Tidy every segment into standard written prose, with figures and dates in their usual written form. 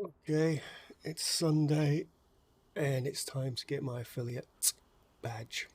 Okay, it's Sunday and it's time to get my affiliate badge.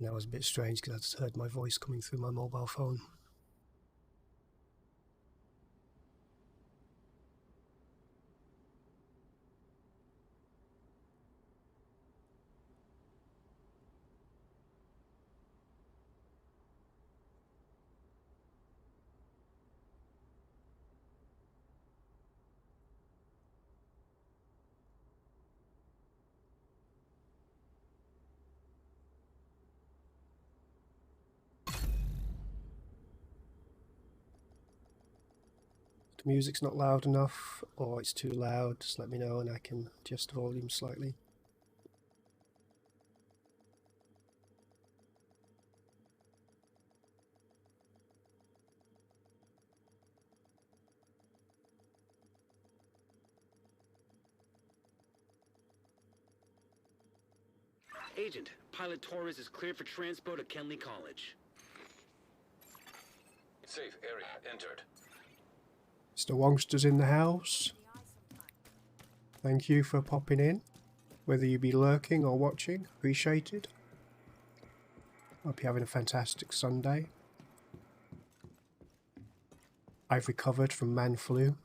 That was a bit strange because I just heard my voice coming through my mobile phone. The music's not loud enough or it's too loud, just let me know and I can adjust the volume slightly. Agent, Pilot Torres is cleared for transport at Kenley College. Safe area entered. Mr. Wongster's in the house. Thank you for popping in. Whether you be lurking or watching, appreciated. Hope you're having a fantastic Sunday. I've recovered from man flu.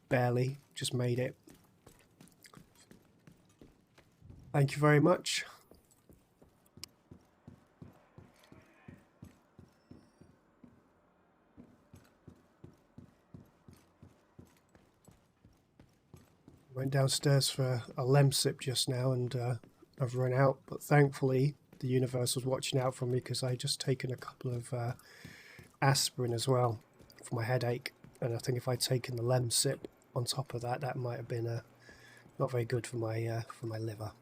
Barely, just made it. Thank you very much. Went downstairs for a lemsip just now and I've run out, but thankfully the universe was watching out for me because I just taken a couple of aspirin as well for my headache, and I think if I'd taken the lemsip on top of that, that might have been not very good for my liver.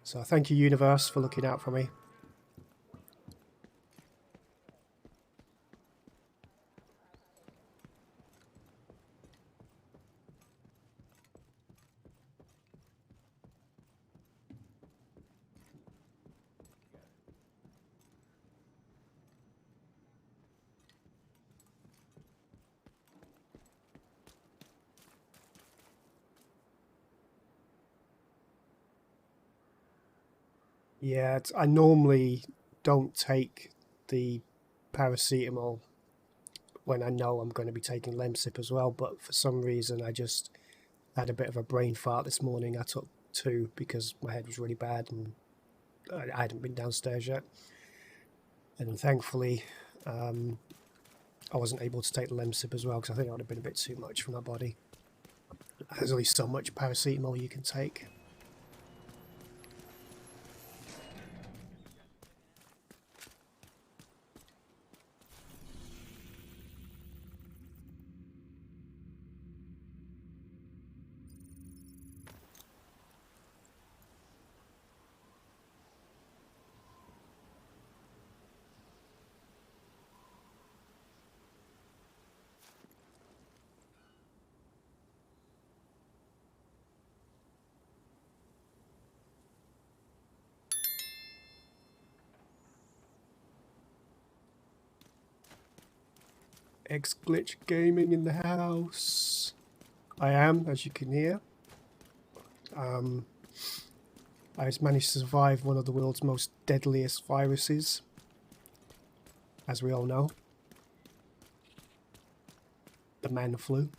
So thank you, universe, for looking out for me. Yeah, I normally don't take the paracetamol when I know I'm going to be taking lemsip as well, but for some reason I just had a bit of a brain fart this morning. I took 2 because my head was really bad and I hadn't been downstairs yet. And thankfully I wasn't able to take the lemsip as well because I think it would have been a bit too much for my body. There's only so much paracetamol you can take. X-Glitch Gaming in the house. I am, as you can hear. I just managed to survive one of the world's most deadliest viruses, as we all know. The man flu.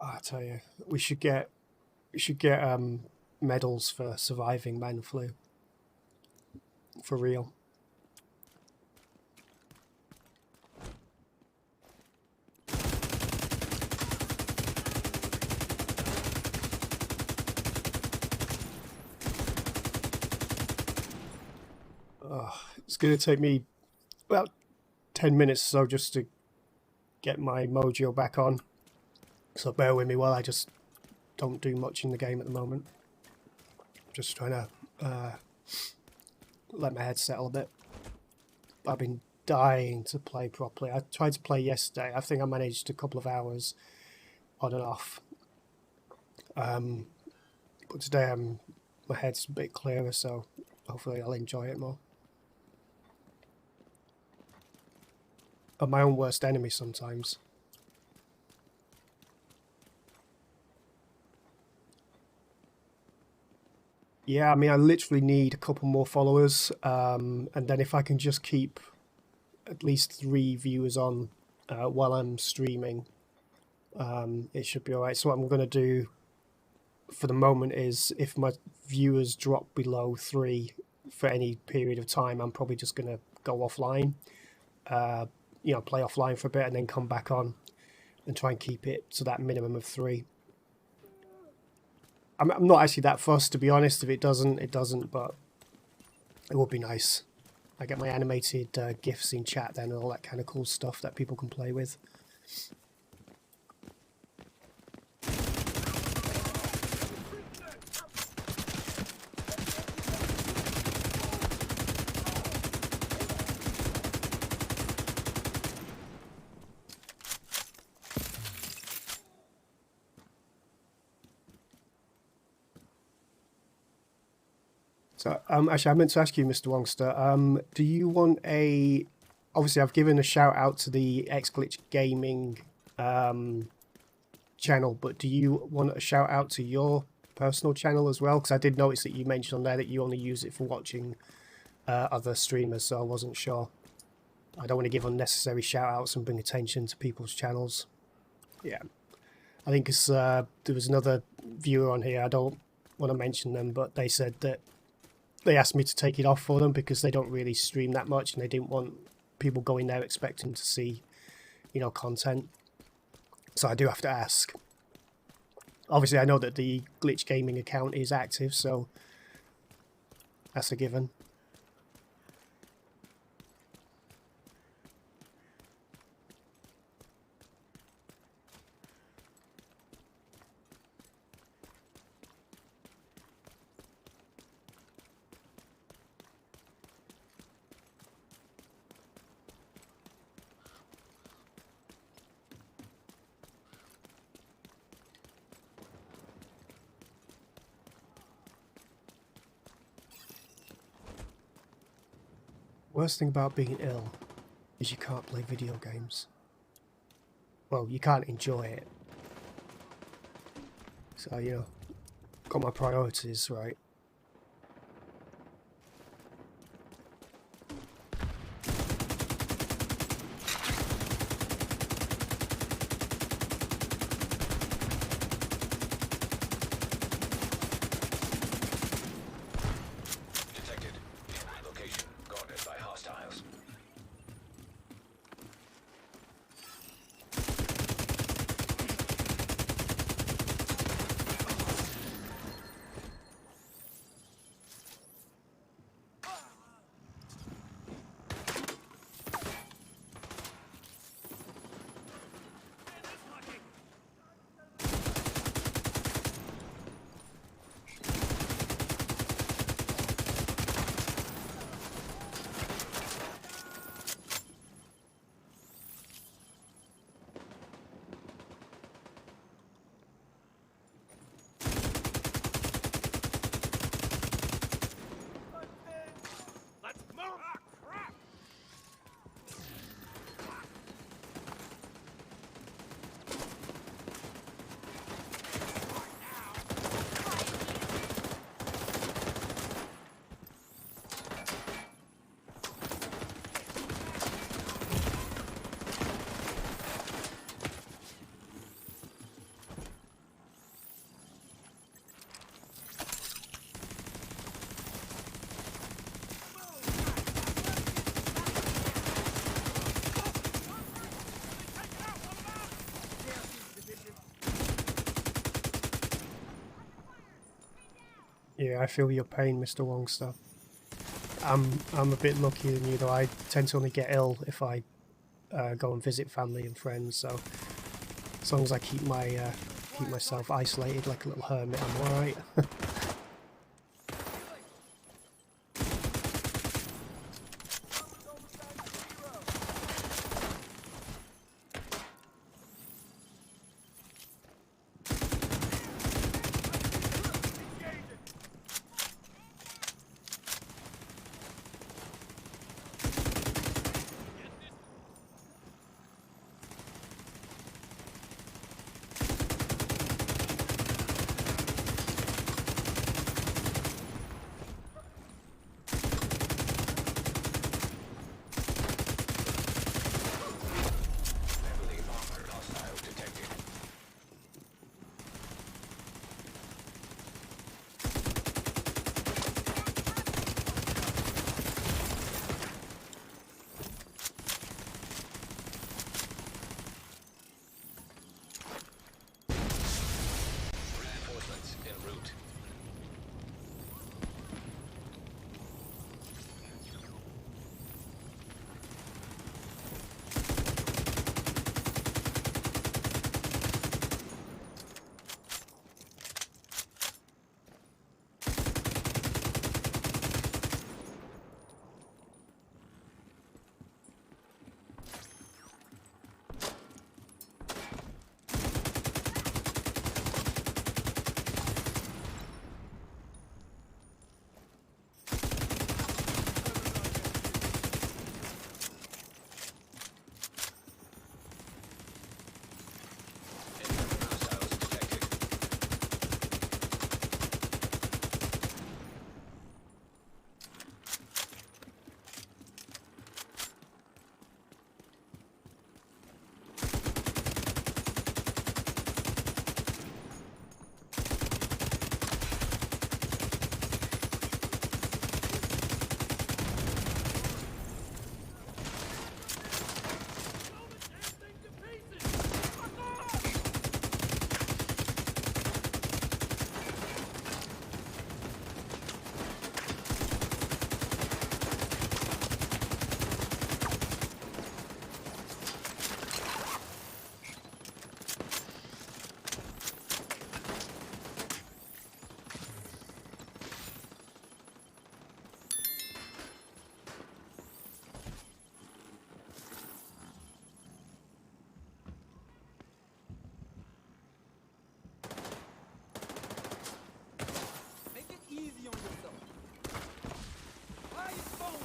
I tell you, we should get medals for surviving man flu. For real. It's going to take me about 10 minutes or so just to get my mojo back on. So bear with me while I just don't do much in the game at the moment. Just trying to let my head settle a bit. I've been dying to play properly. I tried to play yesterday. I think I managed a couple of hours on and off. But today my head's a bit clearer, so hopefully I'll enjoy it more. I'm my own worst enemy sometimes. Yeah, I mean, I literally need a couple more followers, and then if I can just keep at least 3 viewers on while I'm streaming, it should be alright. So what I'm going to do for the moment is, if my viewers drop below 3 for any period of time, I'm probably just going to go offline, play offline for a bit and then come back on and try and keep it to that minimum of 3. I'm not actually that fussed, to be honest. If it doesn't, it doesn't, but it would be nice. I get my animated GIFs in chat then and all that kind of cool stuff that people can play with. So, actually, I meant to ask you, Mr. Wongster, do you want a... Obviously, I've given a shout out to the XGlitch Gaming channel, but do you want a shout out to your personal channel as well? Because I did notice that you mentioned on there that you only use it for watching other streamers, so I wasn't sure. I don't want to give unnecessary shout outs and bring attention to people's channels. Yeah. I think it's, there was another viewer on here, I don't want to mention them, but they said that they asked me to take it off for them because they don't really stream that much and they didn't want people going there expecting to see, content. So I do have to ask. Obviously, I know that the Glitch Gaming account is active, so that's a given. Worst thing about being ill is you can't play video games. Well, you can't enjoy it. So, got my priorities right. Yeah, I feel your pain, Mr. Wongster. I'm a bit luckier than you though. I tend to only get ill if I go and visit family and friends. So as long as I keep myself isolated like a little hermit, I'm all right. Reinforcements en route. Make it easy on yourself. Why your phone?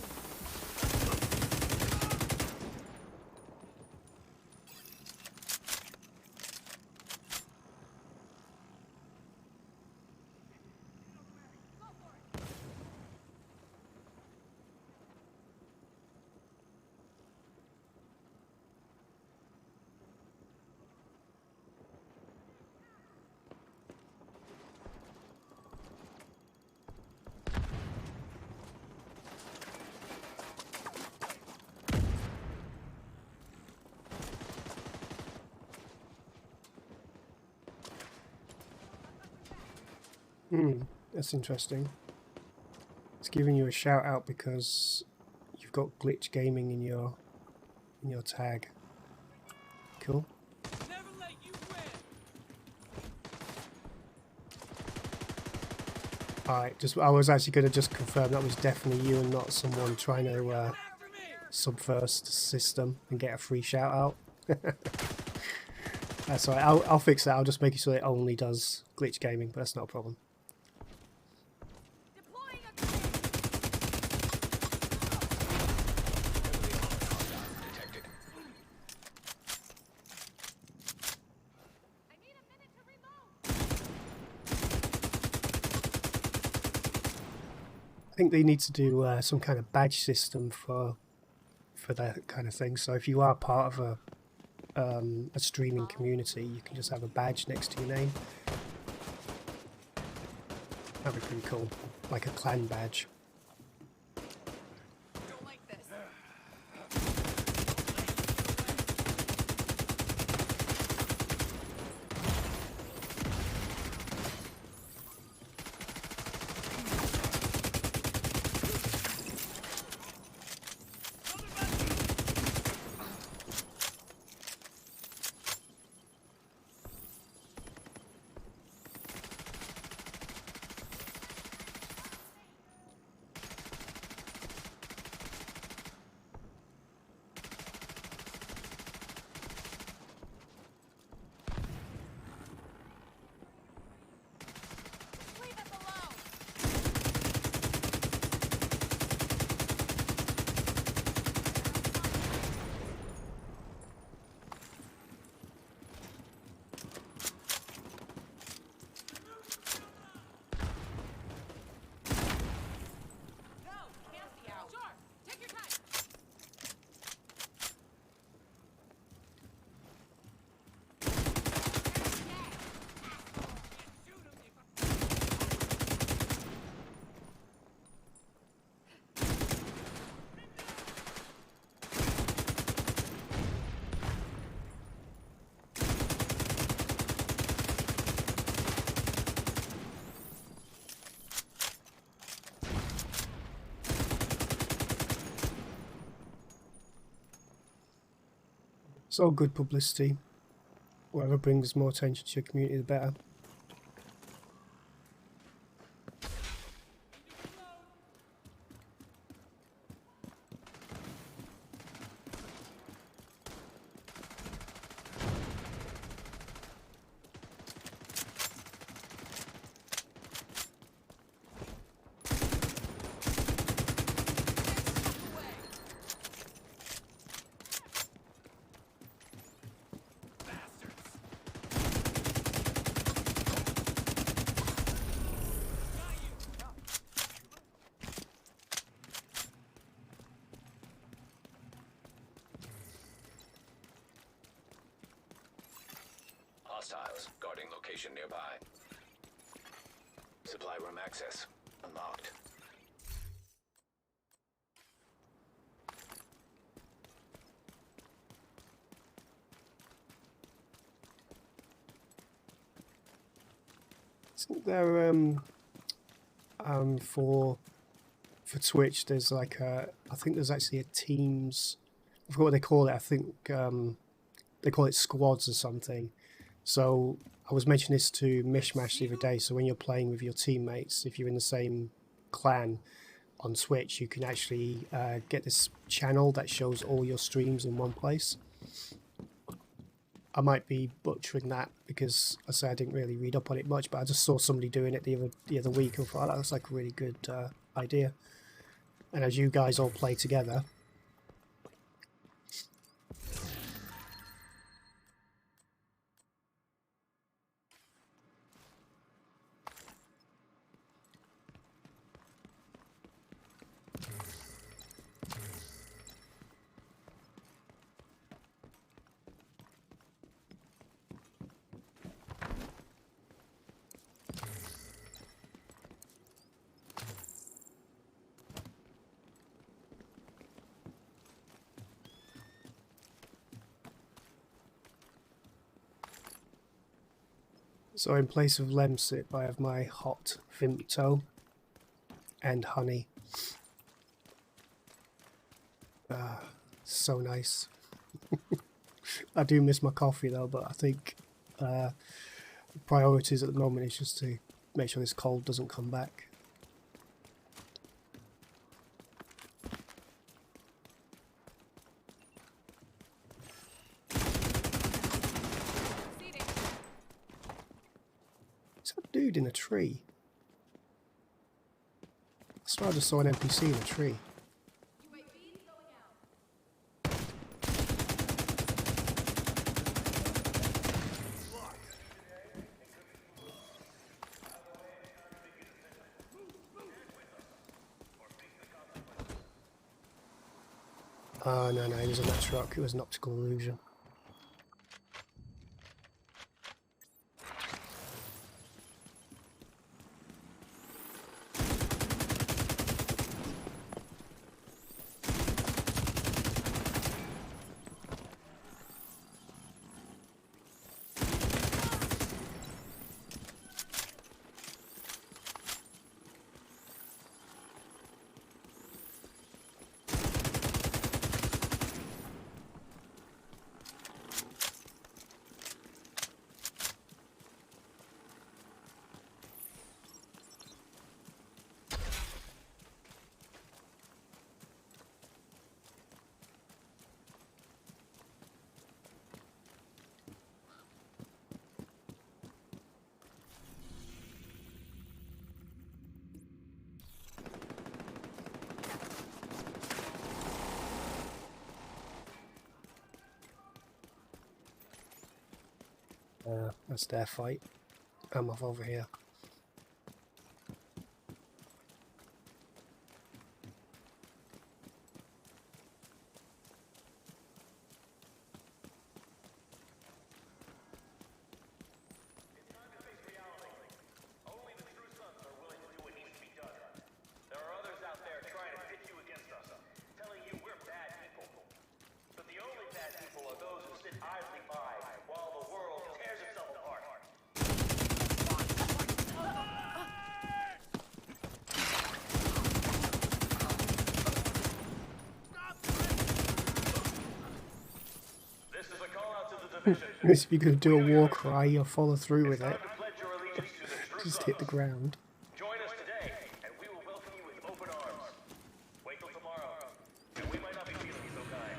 That's interesting. It's giving you a shout out because you've got glitch gaming in your tag. Cool. Never let you win. Alright, just I was actually going to just confirm that was definitely you and not someone trying to After me. subverse the system and get a free shout out. That's alright, I'll fix that. I'll just make it so it only does glitch gaming, but that's not a problem. Deploying a grenade. Detected. I need a minute to reload. I think they need to do some kind of badge system for that kind of thing. So if you are part of a streaming community, you can just have a badge next to your name. That'd be pretty cool, like a clan badge. Don't like this. It's all good publicity. Whatever brings more attention to your community, the better. Hostiles guarding location nearby. Supply room access unlocked. Isn't there for Twitch there's like I think there's actually a teams, I forgot what they call it, I think they call it squads or something. So I was mentioning this to Mishmash the other day, so when you're playing with your teammates, if you're in the same clan on Twitch, you can actually get this channel that shows all your streams in one place. I might be butchering that because I say I didn't really read up on it much, but I just saw somebody doing it the other week and thought that was like a really good idea. And as you guys all play together, so in place of lemsip, I have my hot Vimto and honey. So nice. I do miss my coffee though, but I think priorities at the moment is just to make sure this cold doesn't come back. Is that dude in a tree? I swear I just saw an NPC in a tree. Oh, no, he was in that truck. It was an optical illusion. That's their fight. I'm off over here. If you're going to do a war cry, you'll follow through with it. Just hit the ground. Join us today, and we will welcome you with open arms. Wait till tomorrow, and we might not be feeling so kind.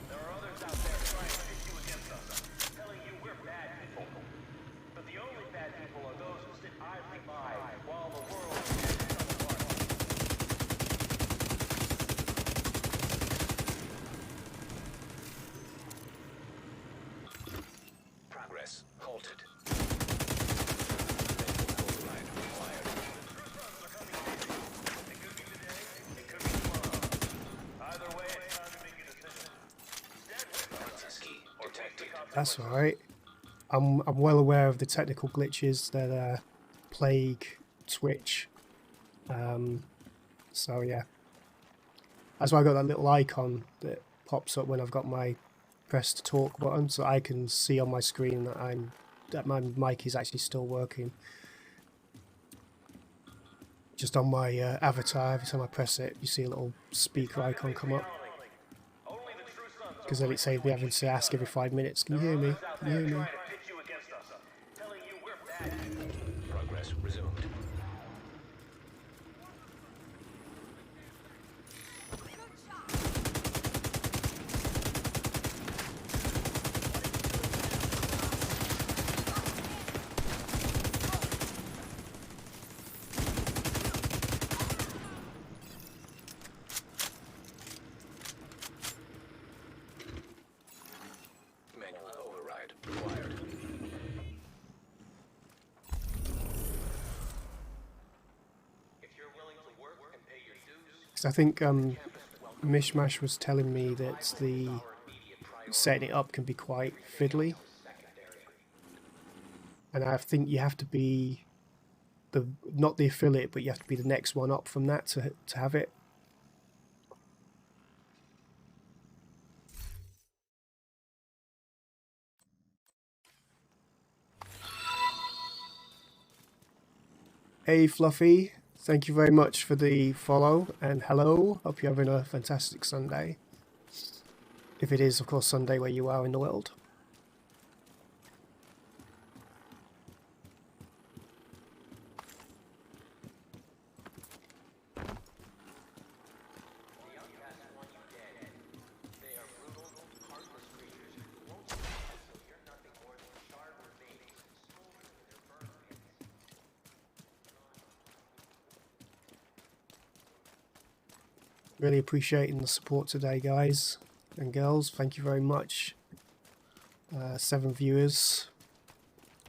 There are others out there trying to pit you against us, telling you we're bad people. But the only bad people are those who sit idly by while the world is apart. Progress halted. Override required. It could be tomorrow. Either way, it's time to make a decision. Access key detected. That's alright. I'm well aware of the technical glitches that plague Twitch. So yeah. That's why I got that little icon that pops up when I've got my press to talk button, so I can see on my screen that my mic is actually still working. Just on my avatar, every time I press it, you see a little speaker icon come up. Because then it saved me having to ask every 5 minutes, can you hear me? Can you hear me? Trying to pit you against us, telling you we're bad people. Progress resumed. Manual override required. If you're willing to work and pay your dues, 'Cause I think Mishmash was telling me that the setting it up can be quite fiddly, and I think you have to be not the affiliate, but you have to be the next one up from that to have it. Hey Fluffy, thank you very much for the follow, and hello, hope you're having a fantastic Sunday. If it is, of course, Sunday where you are in the world. Really appreciating the support today, guys and girls. Thank you very much. 7 viewers,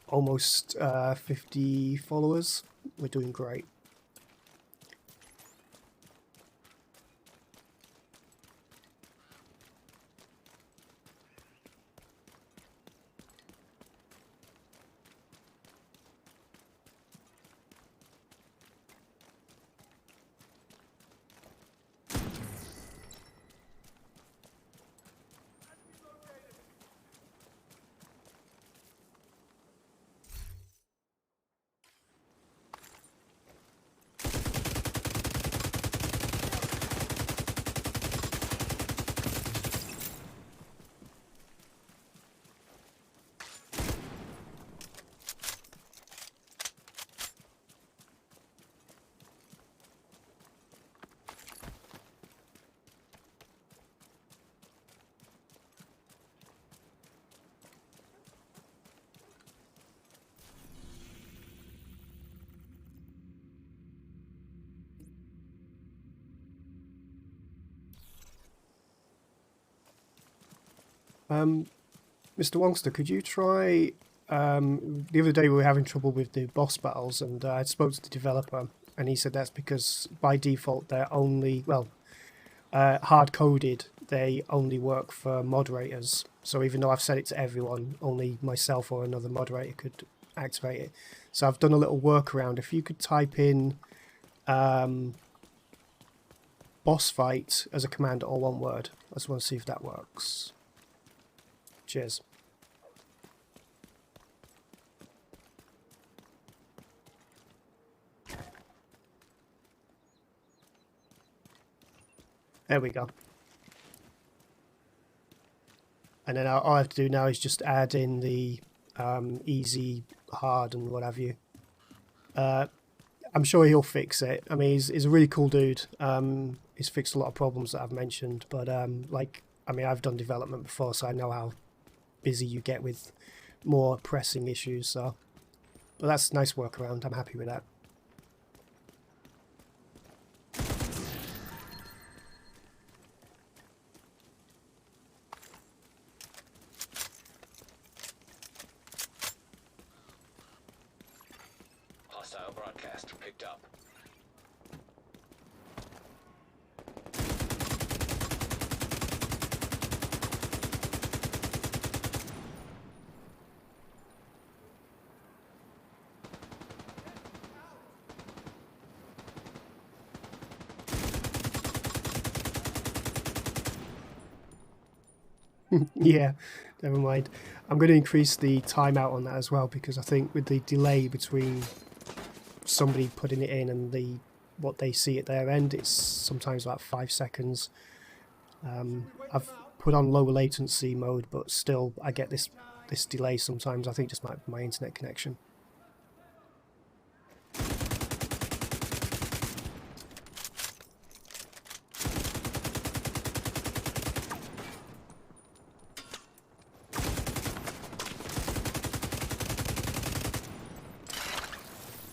almost 50 followers. We're doing great. Mr. Wongster, could you try... the other day we were having trouble with the boss battles, and I spoke to the developer, and he said that's because by default they're only, well, hard-coded, they only work for moderators. So even though I've set it to everyone, only myself or another moderator could activate it. So I've done a little workaround. If you could type in boss fight as a command, all one word. I just want to see if that works. Cheers. There we go. And then all I have to do now is just add in the easy, hard, and what have you. I'm sure he'll fix it. I mean, he's a really cool dude. He's fixed a lot of problems that I've mentioned, but like, I mean, I've done development before, so I know how busy you get with more pressing issues. So, but that's a nice workaround. I'm happy with that. Hostile broadcast picked up. Yeah, never mind. I'm going to increase the timeout on that as well, because I think with the delay between somebody putting it in and what they see at their end, it's sometimes about 5 seconds. I've put on low latency mode, but still I get this delay sometimes. I think just my internet connection.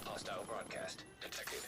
Hostile broadcast detected.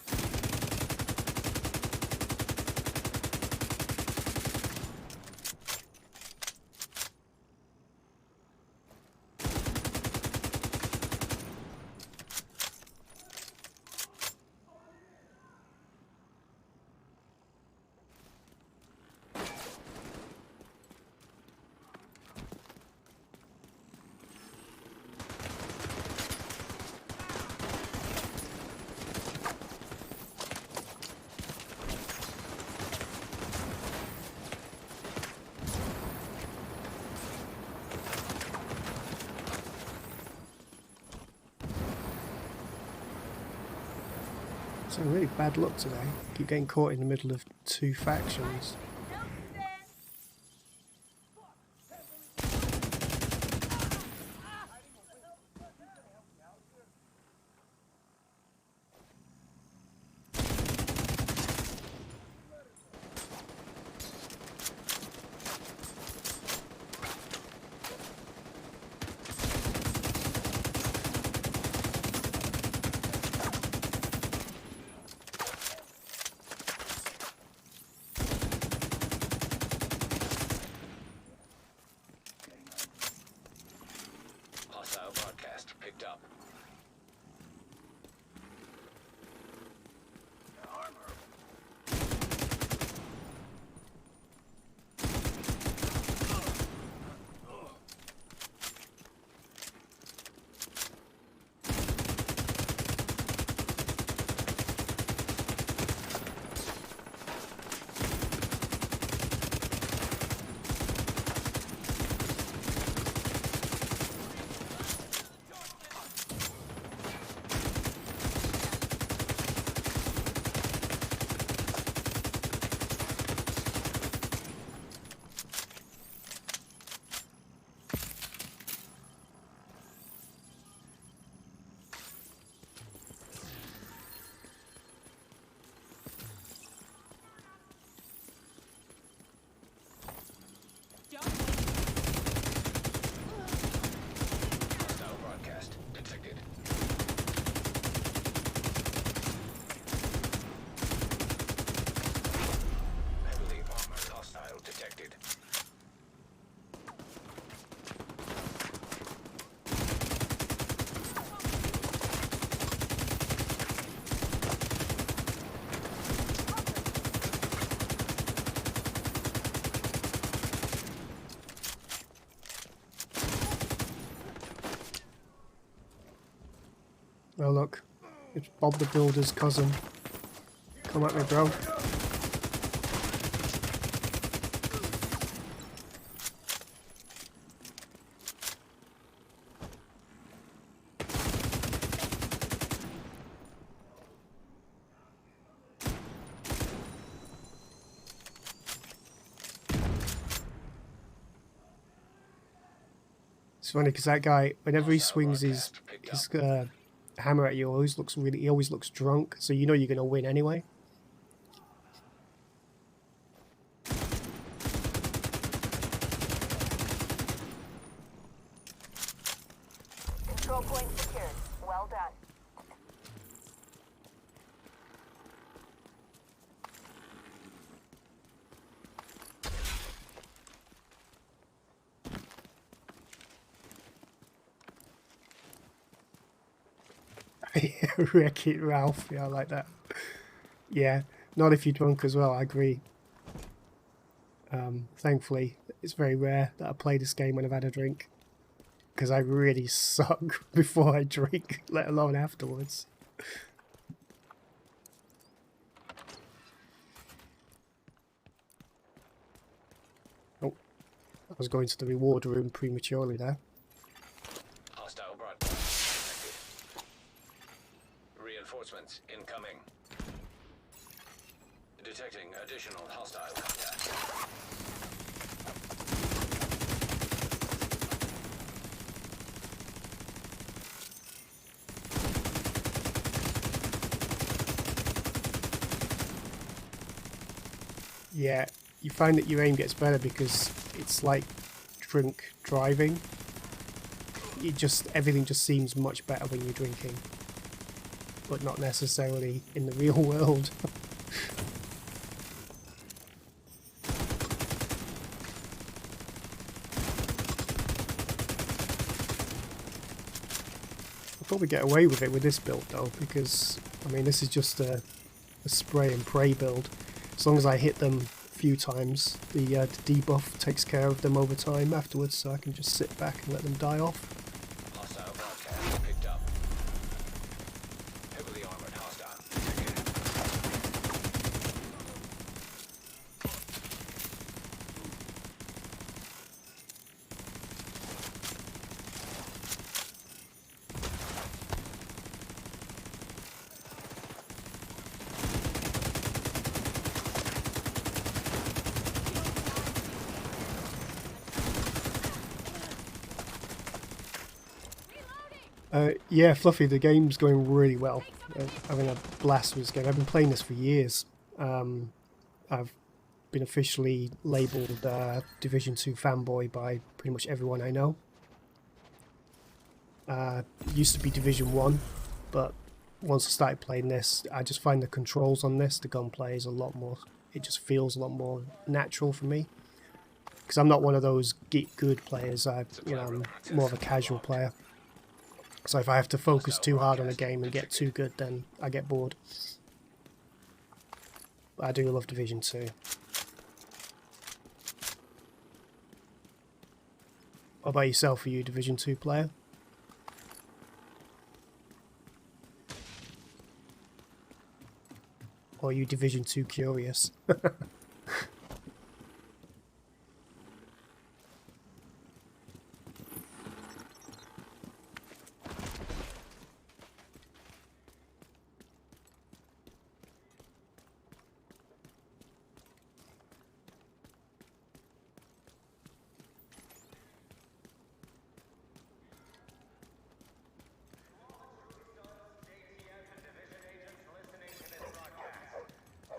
So really bad luck today. Keep getting caught in the middle of two factions. Hostile broadcast picked up. Hostile broadcast detected. Heavily armored hostile detected. Oh look, it's Bob the Builder's cousin. Come at me, bro. It's funny because that guy, whenever he Hostile swings his broadcast picked his up. hammer at you, he always looks drunk. So you know you're gonna win anyway. Control point secured. Well done. Wreck it, Ralph. Yeah, I like that. Yeah, not if you're drunk as well. I agree. Thankfully, it's very rare that I play this game when I've had a drink, because I really suck before I drink, let alone afterwards. Oh, I was going to the reward room prematurely there. Hostile broadcast detected. Reinforcements incoming. Detecting additional hostile contact. Yeah, you find that your aim gets better because it's like drink driving. Everything just seems much better when you're drinking, but not necessarily in the real world. I'll probably get away with it with this build though, because I mean this is just a spray and pray build. As long as I hit them a few times, the debuff takes care of them over time afterwards, so I can just sit back and let them die off. Hostile broadcast picked up. Heavily armored hostile detected. Yeah, Fluffy, the game's going really well. Having a blast with this game. I've been playing this for years. I've been officially labelled Division 2 fanboy by pretty much everyone I know. It used to be Division 1, but once I started playing this, I just find the controls on this, the gunplay is a lot more, it just feels a lot more natural for me. Because I'm not one of those get good players, I'm more of a casual player. So if I have to focus too hard on a game and get too good, then I get bored. But I do love Division 2. What about yourself? Are you a Division 2 player? Or are you Division 2 curious?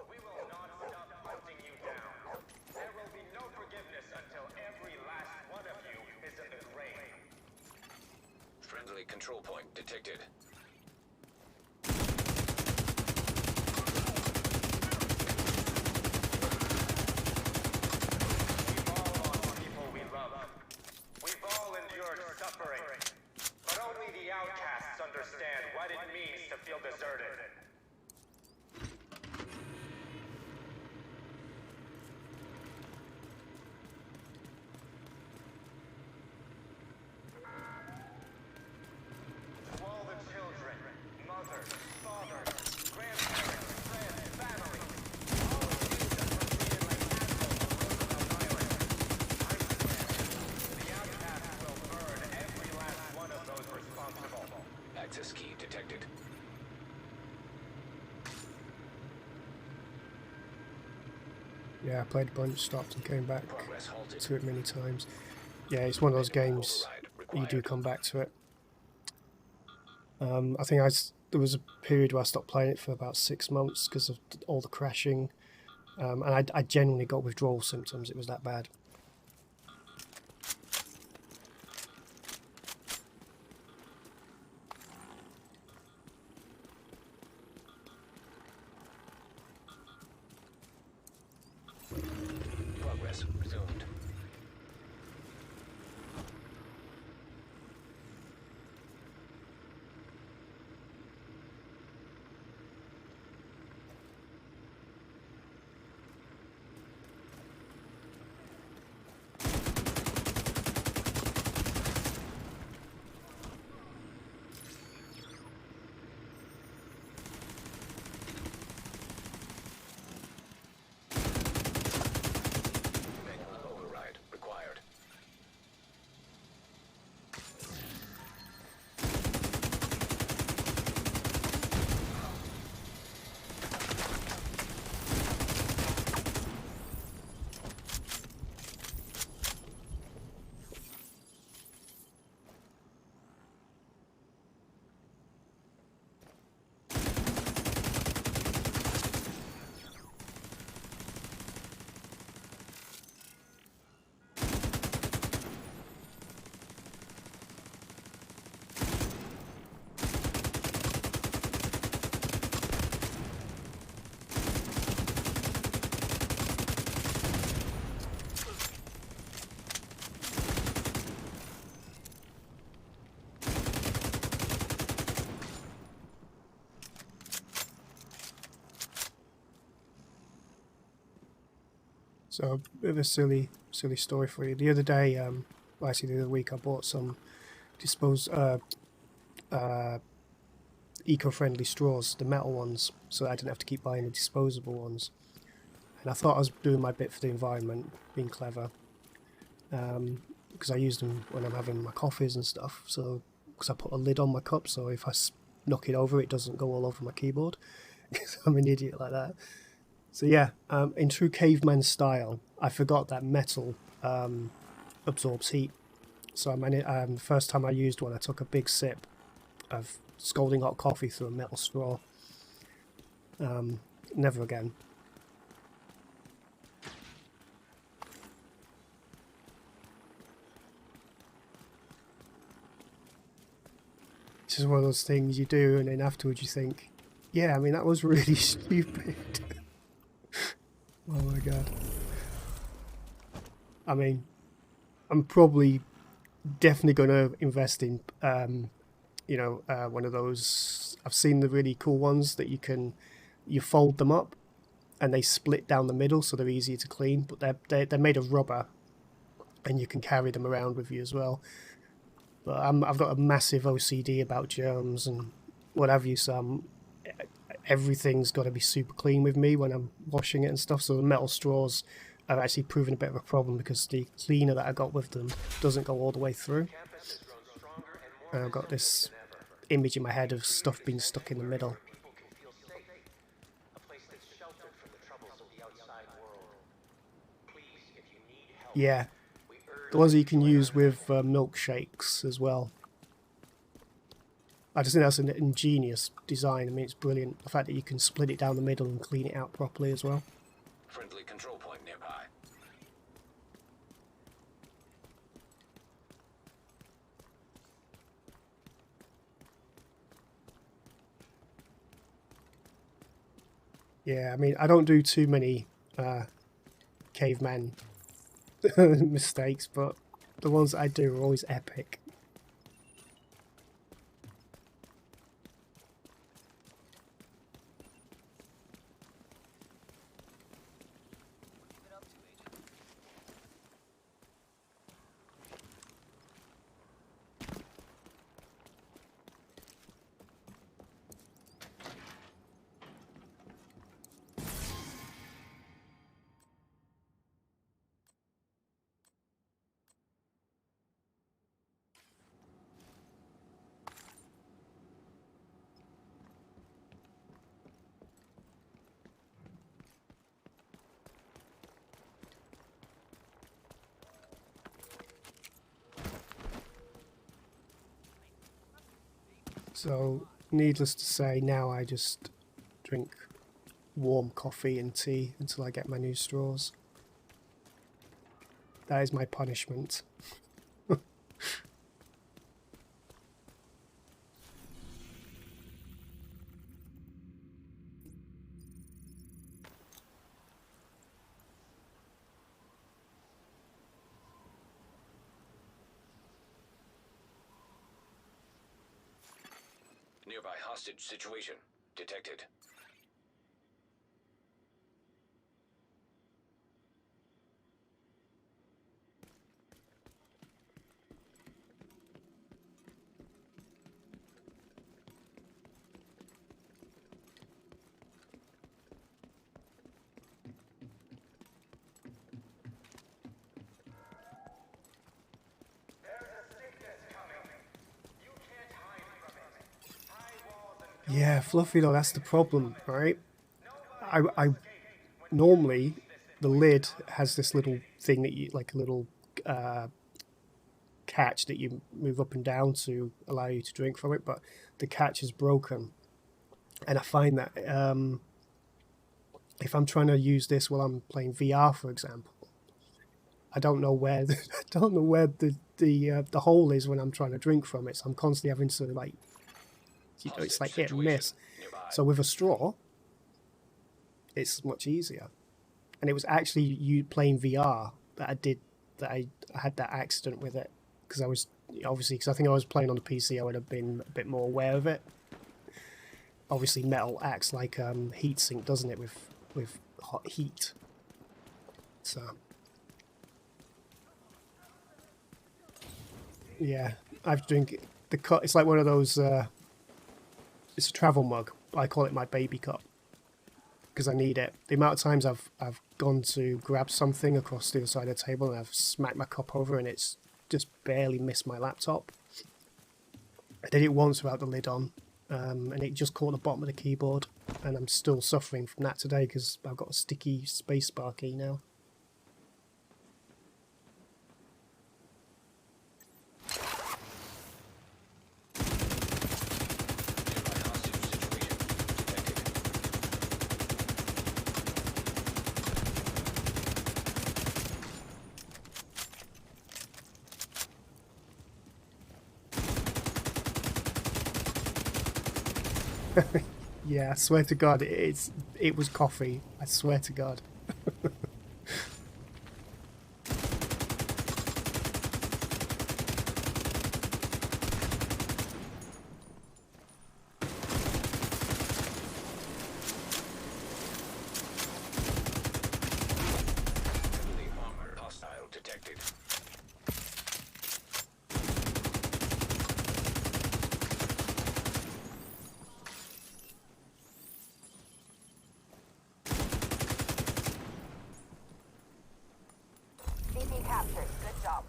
We will not stop hunting you down. There will be no forgiveness until every last one of you is in the grave. Friendly control point detected. We've all lost people we love. We've all endured suffering. But only the outcasts understand what it means to feel deserted. To all the children, mothers, fathers, grandparents, friends, family, all of you that were treated like assholes on Roosevelt Island, I swear, the outcasts will burn every last one of those responsible. Access key detected. Yeah, I played a bunch, stopped and came back Progress halted. to it many times. Yeah, it's one of those games. Override you do come back to it. I think there was a period where I stopped playing it for about 6 months because of all the crashing, and I genuinely got withdrawal symptoms. It was that bad. Progress resumed. Manual override required. So a bit of a silly story for you. The other day, well, actually the other week, I bought some eco-friendly straws, the metal ones, so I didn't have to keep buying the disposable ones. And I thought I was doing my bit for the environment, being clever, because I use them when I'm having my coffees and stuff. So because I put a lid on my cup, so if I knock it over, it doesn't go all over my keyboard. Because I'm an idiot like that. So yeah, in true caveman style, I forgot that metal absorbs heat. So the first time I used one, I took a big sip of scalding hot coffee through a metal straw. Never again. It's just one of those things you do, and then afterwards you think, yeah, I mean, that was really stupid. Oh my god. I mean, I'm probably definitely going to invest in, one of those. I've seen the really cool ones that you fold them up and they split down the middle, so they're easier to clean, but they're made of rubber and you can carry them around with you as well. But I've got a massive OCD about germs and what have you, so everything's got to be super clean with me when I'm washing it and stuff. So the metal straws are actually proving a bit of a problem because the cleaner that I got with them doesn't go all the way through. And I've got this image in my head of stuff being stuck in the middle. Yeah, the ones that you can use with milkshakes as well. I just think that's an ingenious design. I mean, it's brilliant. The fact that you can split it down the middle and clean it out properly as well. Friendly control point nearby. Yeah, I mean, I don't do too many caveman mistakes, but the ones that I do are always epic. So, needless to say, now I just drink warm coffee and tea until I get my new straws. That is my punishment. Nearby hostage situation detected. Yeah, Fluffy though, that's the problem, right? I normally the lid has this little thing that you like a little catch that you move up and down to allow you to drink from it, but the catch is broken, and I find that if I'm trying to use this while I'm playing VR, for example, I don't know where I don't know where the hole is when I'm trying to drink from it. So I'm constantly having to like, it's like hit and miss. So with a straw, it's much easier. And it was actually you playing VR that I had that accident with it, because I was obviously, because I think I was playing on the PC, I would have been a bit more aware of it. Obviously, metal acts like heat sink, doesn't it, with hot heat? So yeah, I've drink the cup. It's like one of those. It's a travel mug. I call it my baby cup because I need it. The amount of times I've gone to grab something across the other side of the table and I've smacked my cup over and it's just barely missed my laptop. I did it once without the lid on, and it just caught the bottom of the keyboard, and I'm still suffering from that today because I've got a sticky spacebar key now. Yeah, I swear to God, it was coffee. I swear to God. The armor hostile detected. CP captured. Good job.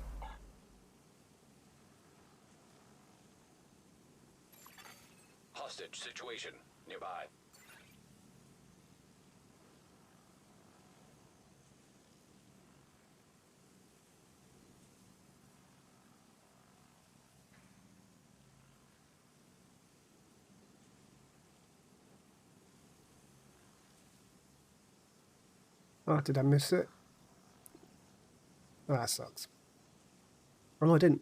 Hostage situation nearby. Oh, did I miss it? Oh, that sucks. Oh, no, I didn't.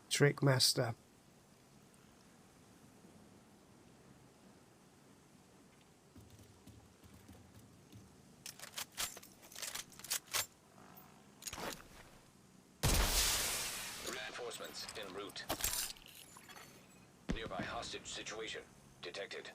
Trick Master. Reinforcements en route. Nearby hostage situation detected.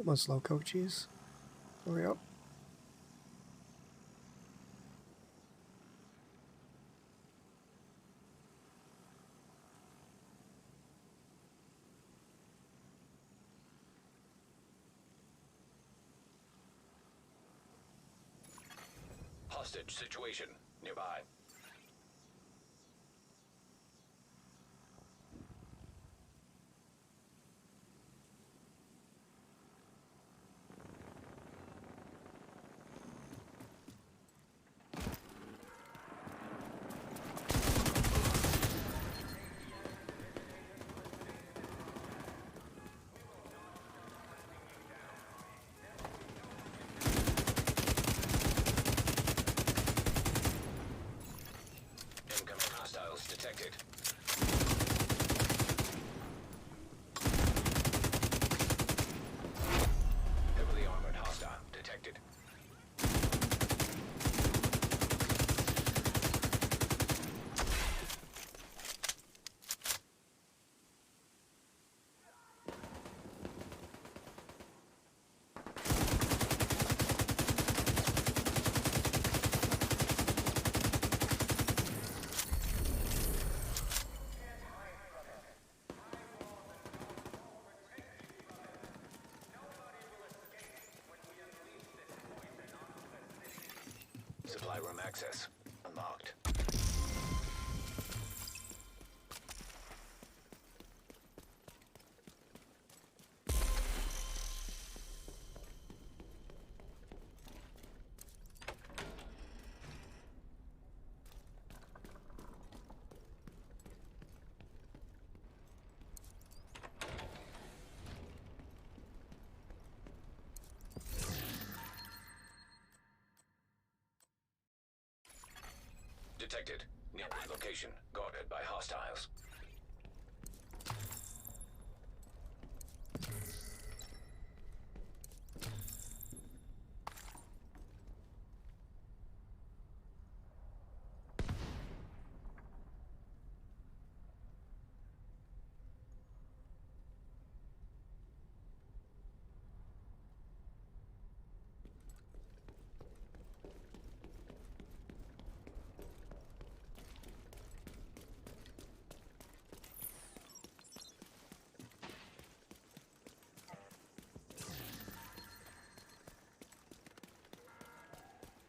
Come on, slow coaches. Hurry up. Hostage situation nearby. Incoming hostiles detected. Heavily armored hostile detected. Supply room access unlocked. Detected. Nearby location guarded by hostiles.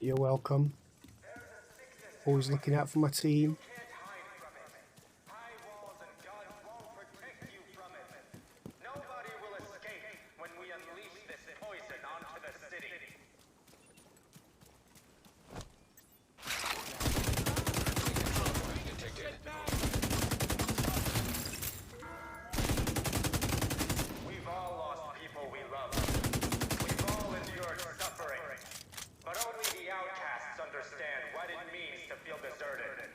You're welcome. Always looking out for my team. Can't hide from it. High walls and guns won't protect you from it. Nobody will escape when we unleash this poison onto the city. Detected. We've all lost people we love. We've all endured suffering. But only the outcasts understand what it means to feel deserted.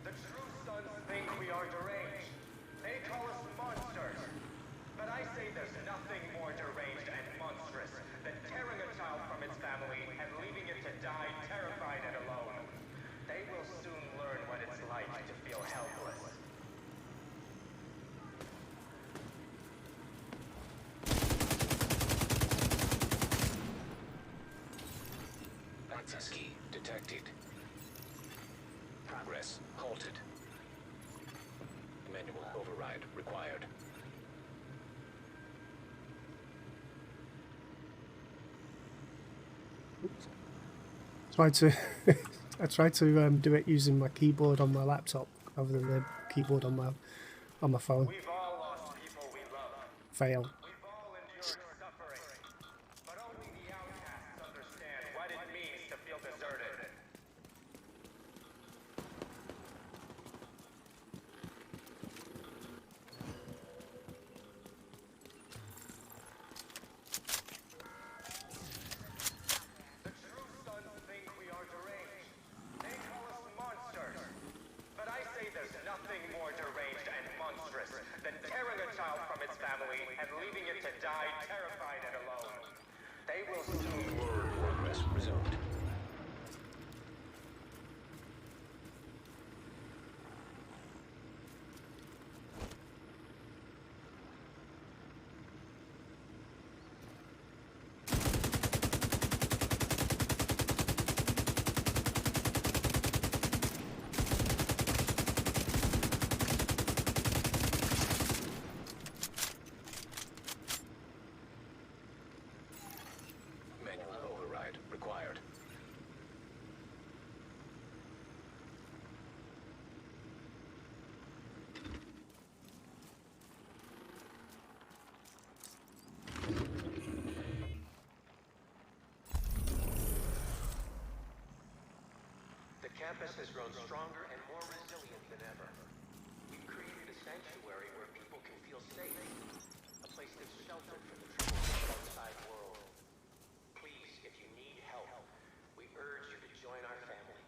The true sons think we are deranged. They call us monsters. But I say there's nothing more deranged and monstrous than tearing a child from its family and leaving it to die terrified and alone. They will soon learn what it's like to feel helpless. Access key detected. Progress halted. Manual override required. Try to I tried to do it using my keyboard on my laptop rather than the keyboard on my phone. We've all lost people we love. Fail. We've all endured suffering. But only the outcasts understand what it means to feel deserted. The true sons think we are deranged. They call us monsters. But I say there's nothing more deranged and monstrous than tearing a child from its family and leaving campus has grown stronger and more resilient than ever. We've created a sanctuary where people can feel safe, a place that's sheltered from the troubles of the outside world. Please, if you need help, we urge you to join our family.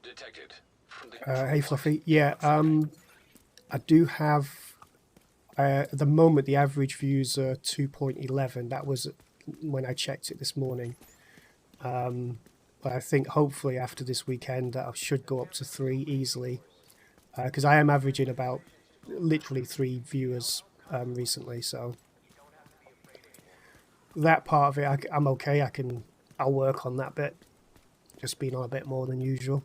Detected. From the Hey, Fluffy. Yeah, I do have. At the moment, the average views are 2.11. That was when I checked it this morning. But I think hopefully after this weekend, I should go up to 3 easily. Because I am averaging about literally 3 viewers recently. So that part of it, I'm okay. I'll work on that bit. Just being on a bit more than usual.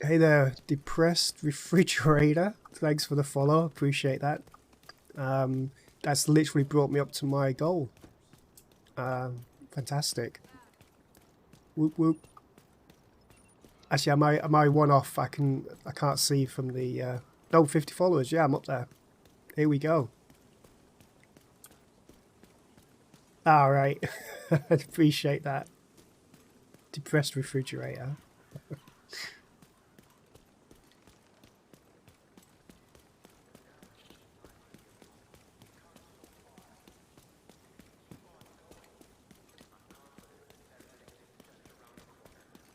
Hey there, Depressed Refrigerator. Thanks for the follow. Appreciate that. That's literally brought me up to my goal. Fantastic. Whoop whoop. Actually, am I one off? I can't see from the no 50 followers. Yeah, I'm up there. Here we go. All right. I appreciate that. Depressed Refrigerator.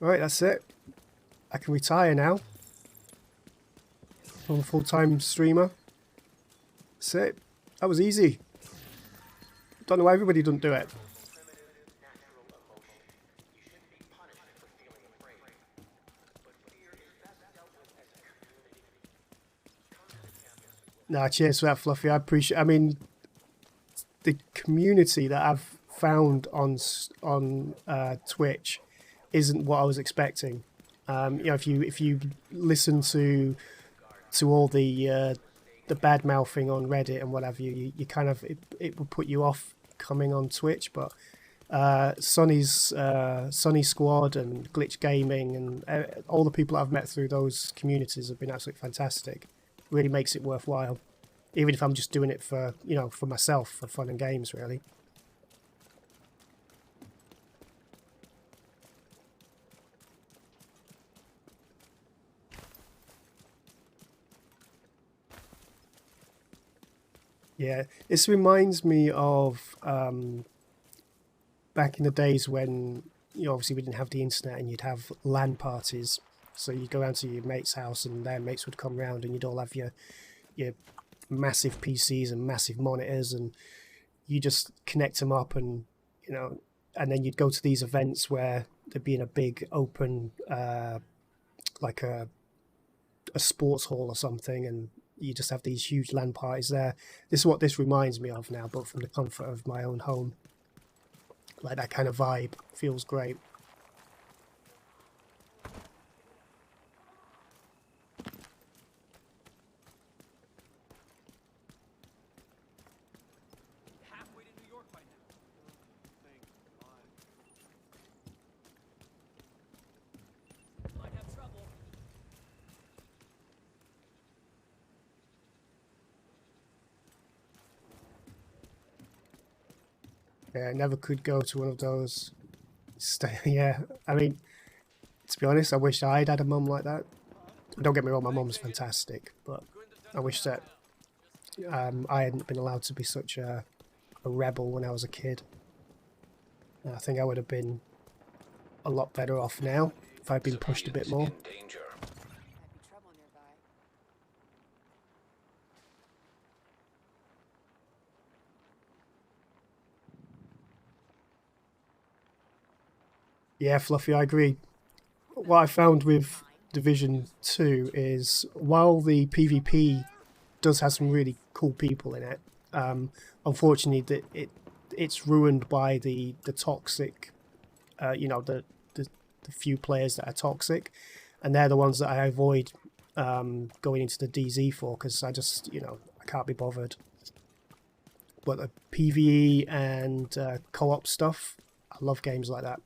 Alright, that's it. I can retire now. I'm a full-time streamer. That's it. That was easy. Don't know why everybody doesn't do it. Nah, cheers for that, Fluffy. I appreciate. I mean, the community that I've found on Twitch isn't what I was expecting. You know, if you listen to all the bad mouthing on Reddit and whatever, you kind of it will put you off coming on Twitch. But Sonny Squad and Glitch Gaming and all the people I've met through those communities have been absolutely fantastic. Really makes it worthwhile, even if I'm just doing it for for myself, for fun and games, really. Yeah, this reminds me of back in the days when obviously we didn't have the internet and you'd have LAN parties. So you'd go around to your mate's house and their mates would come round and you'd all have your massive PCs and massive monitors and you just connect them up and and then you'd go to these events where there'd be in a big open like a sports hall or something, and you just have these huge LAN parties there. This is what this reminds me of now, but from the comfort of my own home. Like that kind of vibe feels great. Halfway to New York by now. Might have trouble. Yeah, I never could go to one of those. Yeah, I mean, to be honest, I wish I'd had a mum like that. Don't get me wrong, my mum's fantastic, but I wish that I hadn't been allowed to be such a rebel when I was a kid. And I think I would have been a lot better off now if I'd been pushed a bit more. In danger. Might be trouble nearby. Yeah, Fluffy, I agree. What I found with Division 2 is while the PvP does have some really cool people in it, unfortunately it's ruined by the toxic, the few players that are toxic, and they're the ones that I avoid going into the DZ for, because I just, you know, I can't be bothered. But the PVE and co-op stuff, I love games like that.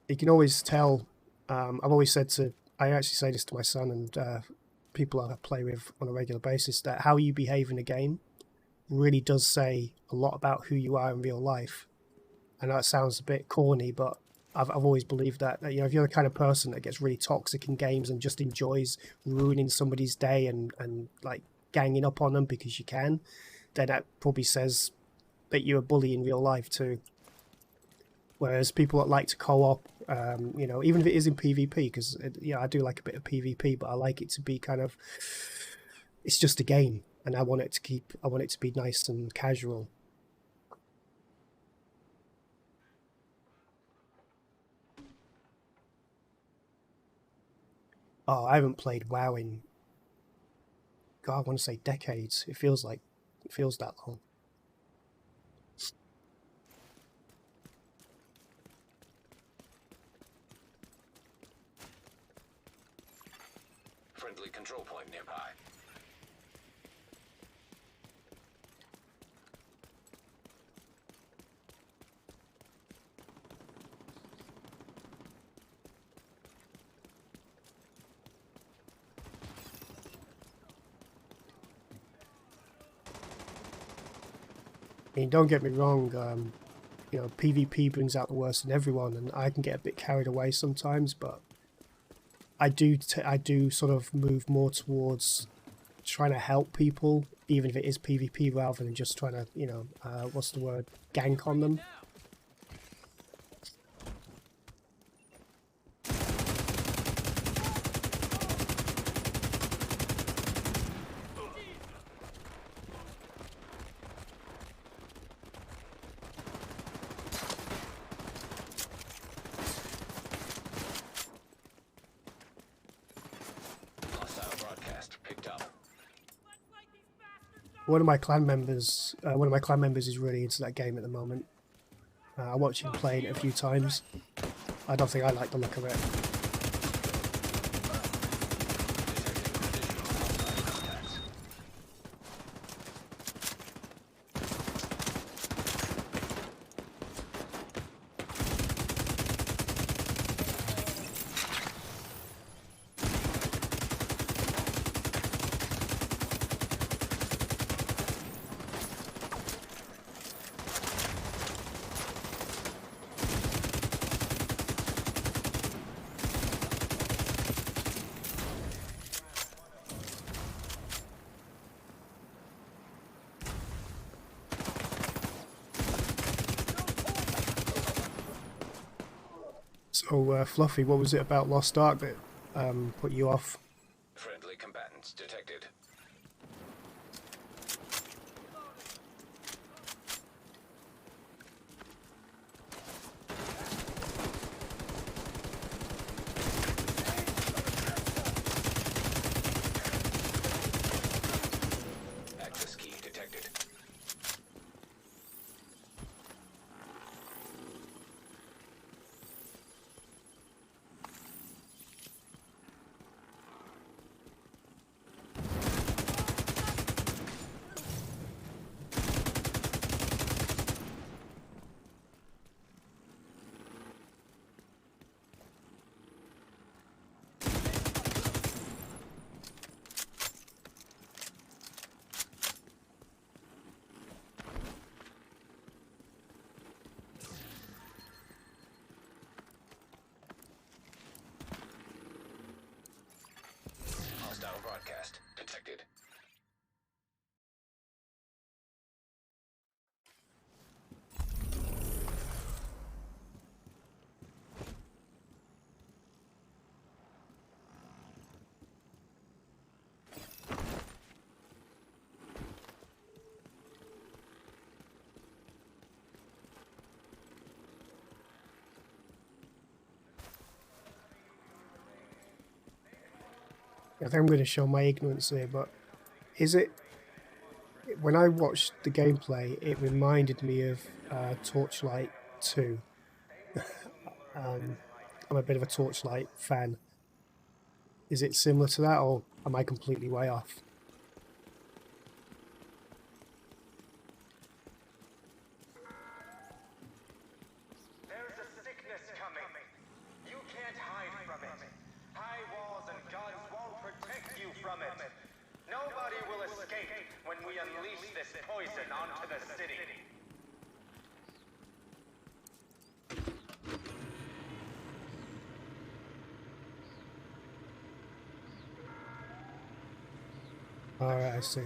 You can always tell. I've always said to, I actually say this to my son and people I play with on a regular basis, that how you behave in a game really does say a lot about who you are in real life. I know it sounds a bit corny, but I've always believed that, you know, if you're the kind of person that gets really toxic in games and just enjoys ruining somebody's day and like ganging up on them because you can, then that probably says that you're a bully in real life too. Whereas people that like to co-op, you know, even if it is in PvP, because yeah, I do like a bit of PvP, but I like it to be kind of, it's just a game, and I want it to be nice and casual. Oh, I haven't played WoW in, God, I want to say decades. It feels that long. Friendly control point nearby. I mean, don't get me wrong, you know, PvP brings out the worst in everyone, and I can get a bit carried away sometimes, but I do sort of move more towards trying to help people, even if it is PvP, rather than just trying to, you know, what's the word, gank on them. Hostile broadcast picked up. One of my clan members is really into that game at the moment. I watch him playing it a few times. I don't think I like the look of it. So, Fluffy, what was it about Lost Ark that put you off? Friendly combatants detected. Access key detected. Hostile broadcast detected. I think I'm going to show my ignorance here, but is it when I watched the gameplay, it reminded me of Torchlight 2. I'm a bit of a Torchlight fan. Is it similar to that, or am I completely way off? There's a sickness coming. You can't hide from it. High walls and guns won't protect you from it. Nobody will escape when we unleash this poison onto the city. Alright, I see.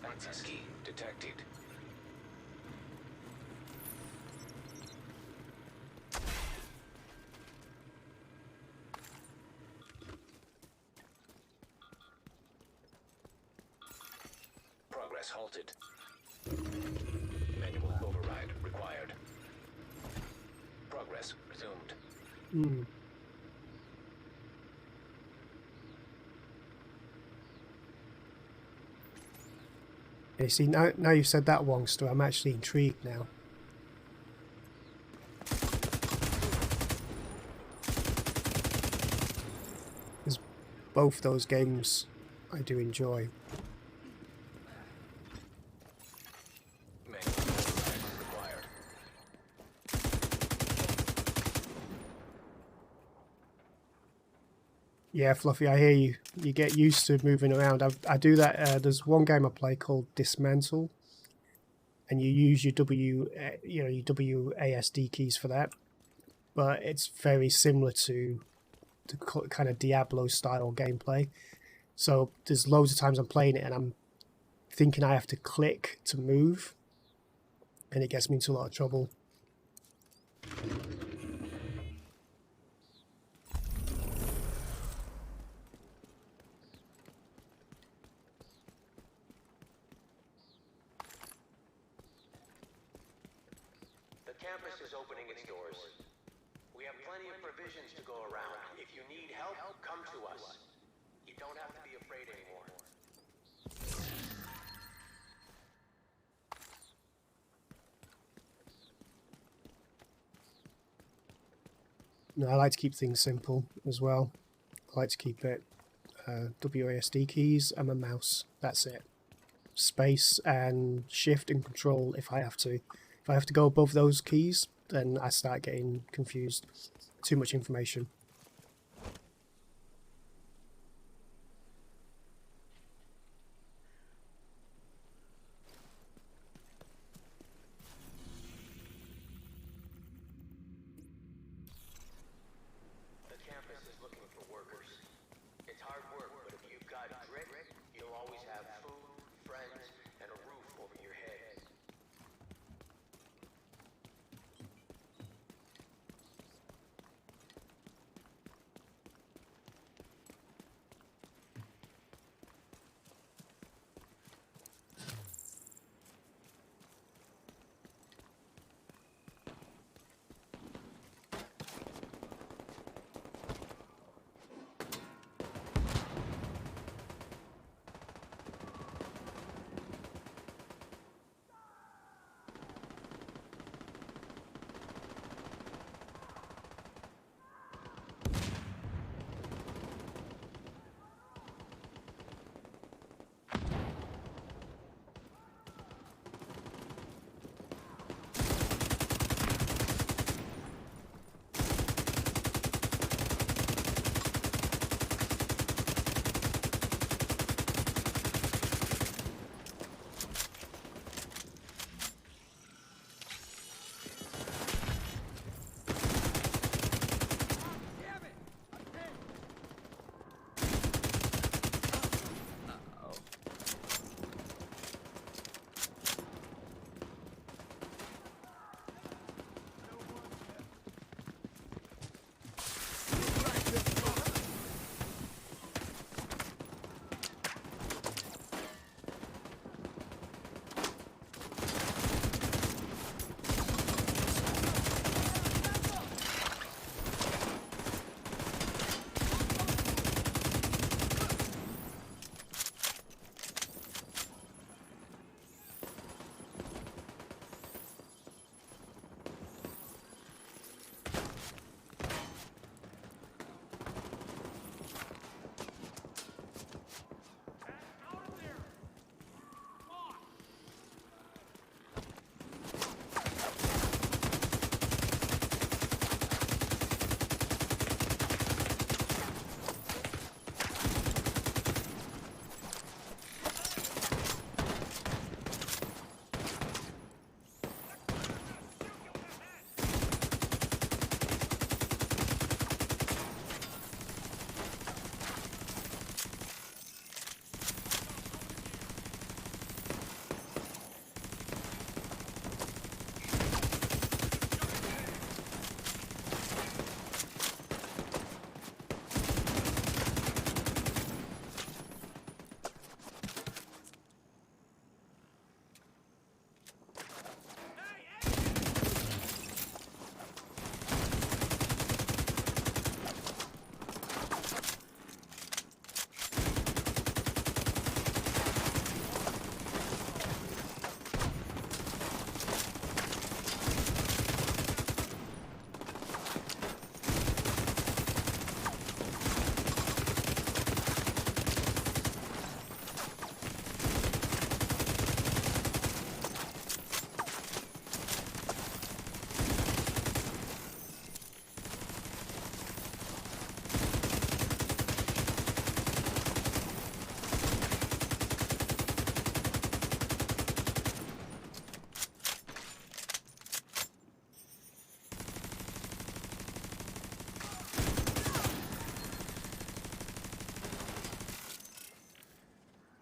Access key detected. Progress halted. Manual override required. Progress resumed. Hmm. You see, now you've said that, Wongster, I'm actually intrigued now. Because both those games I do enjoy. Manual override required. Yeah, Fluffy, I hear you. You get used to moving around. I do that. There's one game I play called Dismantle, and you use your your WASD keys for that. But it's very similar to the kind of Diablo style gameplay. So there's loads of times I'm playing it and I'm thinking I have to click to move, and it gets me into a lot of trouble. The campus is opening its doors. We have plenty of provisions to go around. If you need help, come to us. You don't have to be afraid anymore. No, I like to keep things simple as well. I like to keep it WASD keys and a mouse. That's it. Space and shift and control if I have to. If I have to go above those keys, then I start getting confused. Too much information. The campus is looking for workers. It's hard work, but if you've got grit, you'll always have food, friends, and a roof over your head.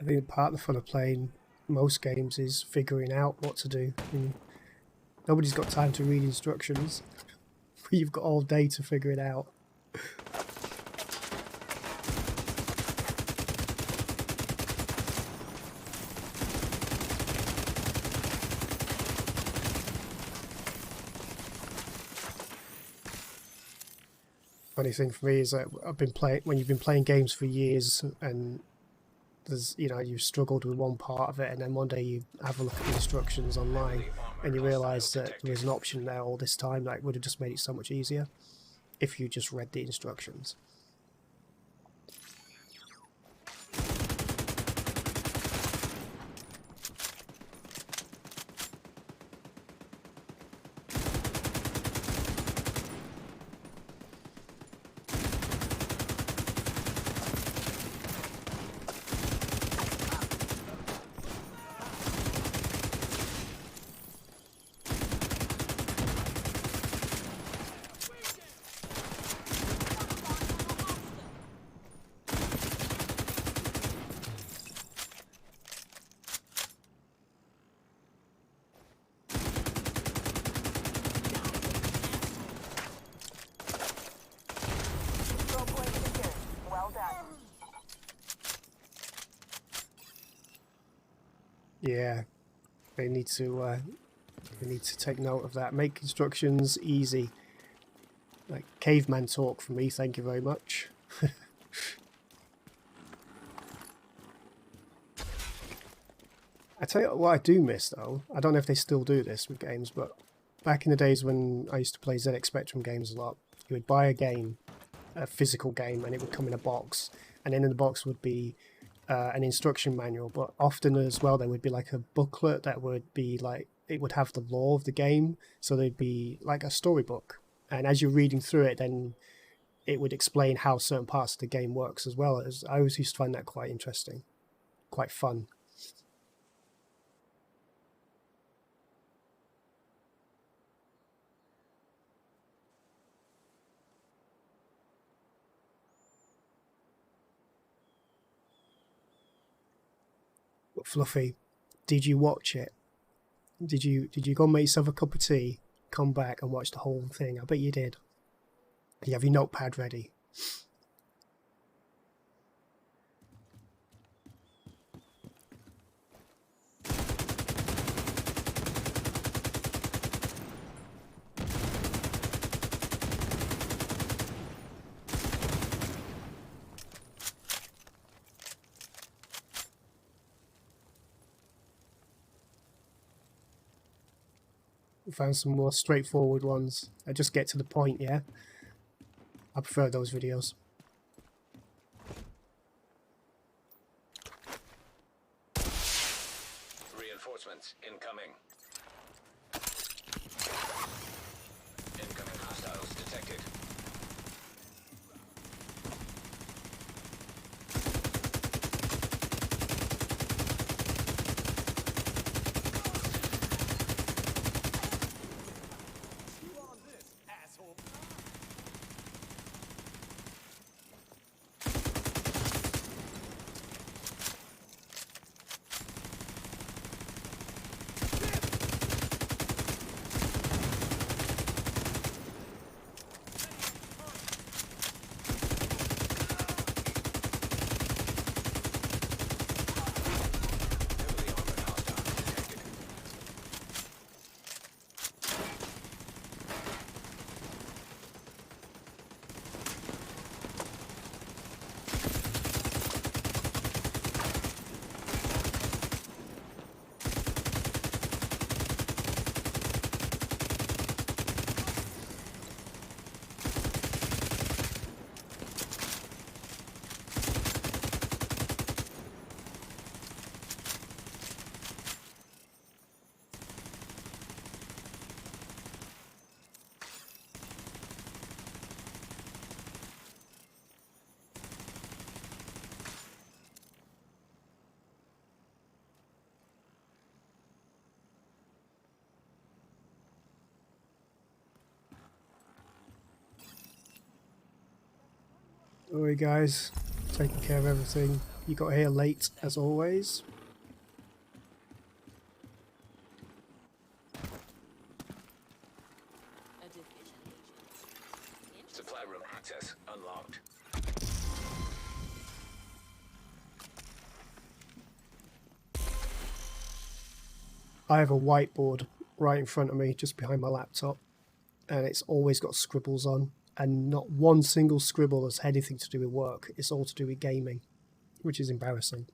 I think part of the fun of playing most games is figuring out what to do. Nobody's got time to read instructions. You've got all day to figure it out. Funny thing for me is that I've been playing when you've been playing games for years, and there's you've struggled with one part of it, and then one day you have a look at the instructions online and you realise that there was an option there all this time that would have just made it so much easier if you just read the instructions. Yeah, they need to take note of that. Make instructions easy. Like caveman talk for me, thank you very much. I tell you what I do miss though, I don't know if they still do this with games, but back in the days when I used to play ZX Spectrum games a lot, you would buy a game, a physical game, and it would come in a box, and then in the box would be an instruction manual, but often as well there would be like a booklet that would be like, it would have the lore of the game, so there'd be like a storybook, and as you're reading through it then it would explain how certain parts of the game works as well. As I always used to find that quite interesting, quite fun. But Fluffy, did you watch it? Did you go and make yourself a cup of tea, come back and watch the whole thing? I bet you did. You have your notepad ready. We found some more straightforward ones. I just get to the point, yeah? I prefer those videos. Reinforcements incoming. Incoming hostiles detected. Alright guys, taking care of everything. You got here late as always. A division agent. Supply room access unlocked. I have a whiteboard right in front of me, just behind my laptop, and it's always got scribbles on, and not one single scribble has anything to do with work. It's all to do with gaming, which is embarrassing.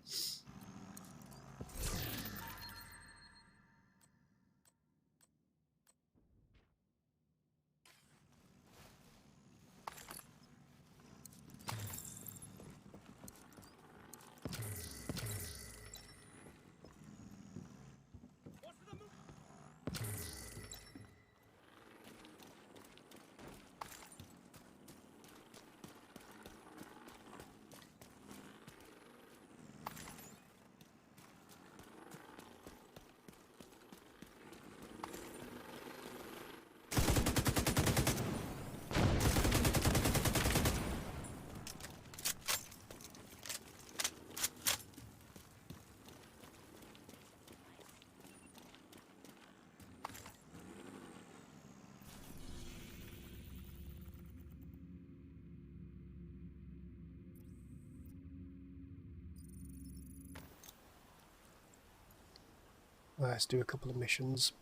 Let's do a couple of missions.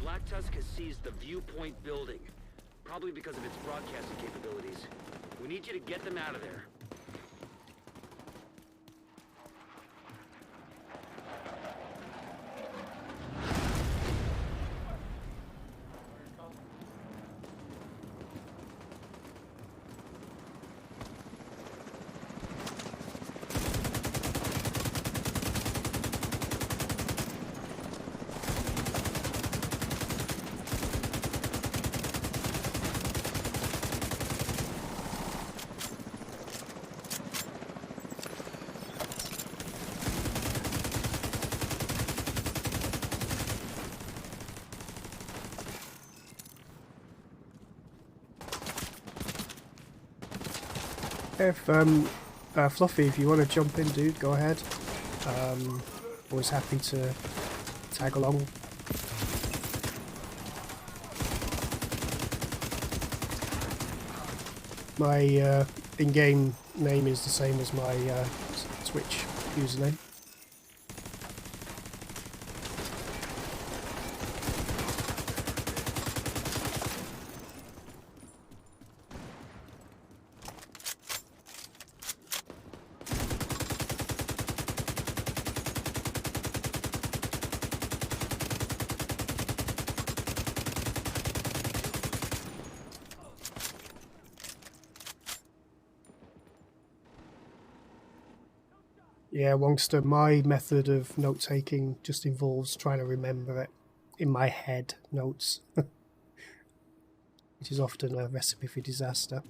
Black Tusk has seized the Viewpoint building, probably because of its broadcasting capabilities. We need you to get them out of there. If Fluffy, if you want to jump in, dude, go ahead. Always happy to tag along. My in-game name is the same as my Twitch username. Yeah, Wongster, my method of note-taking just involves trying to remember it in my head notes, which is often a recipe for disaster.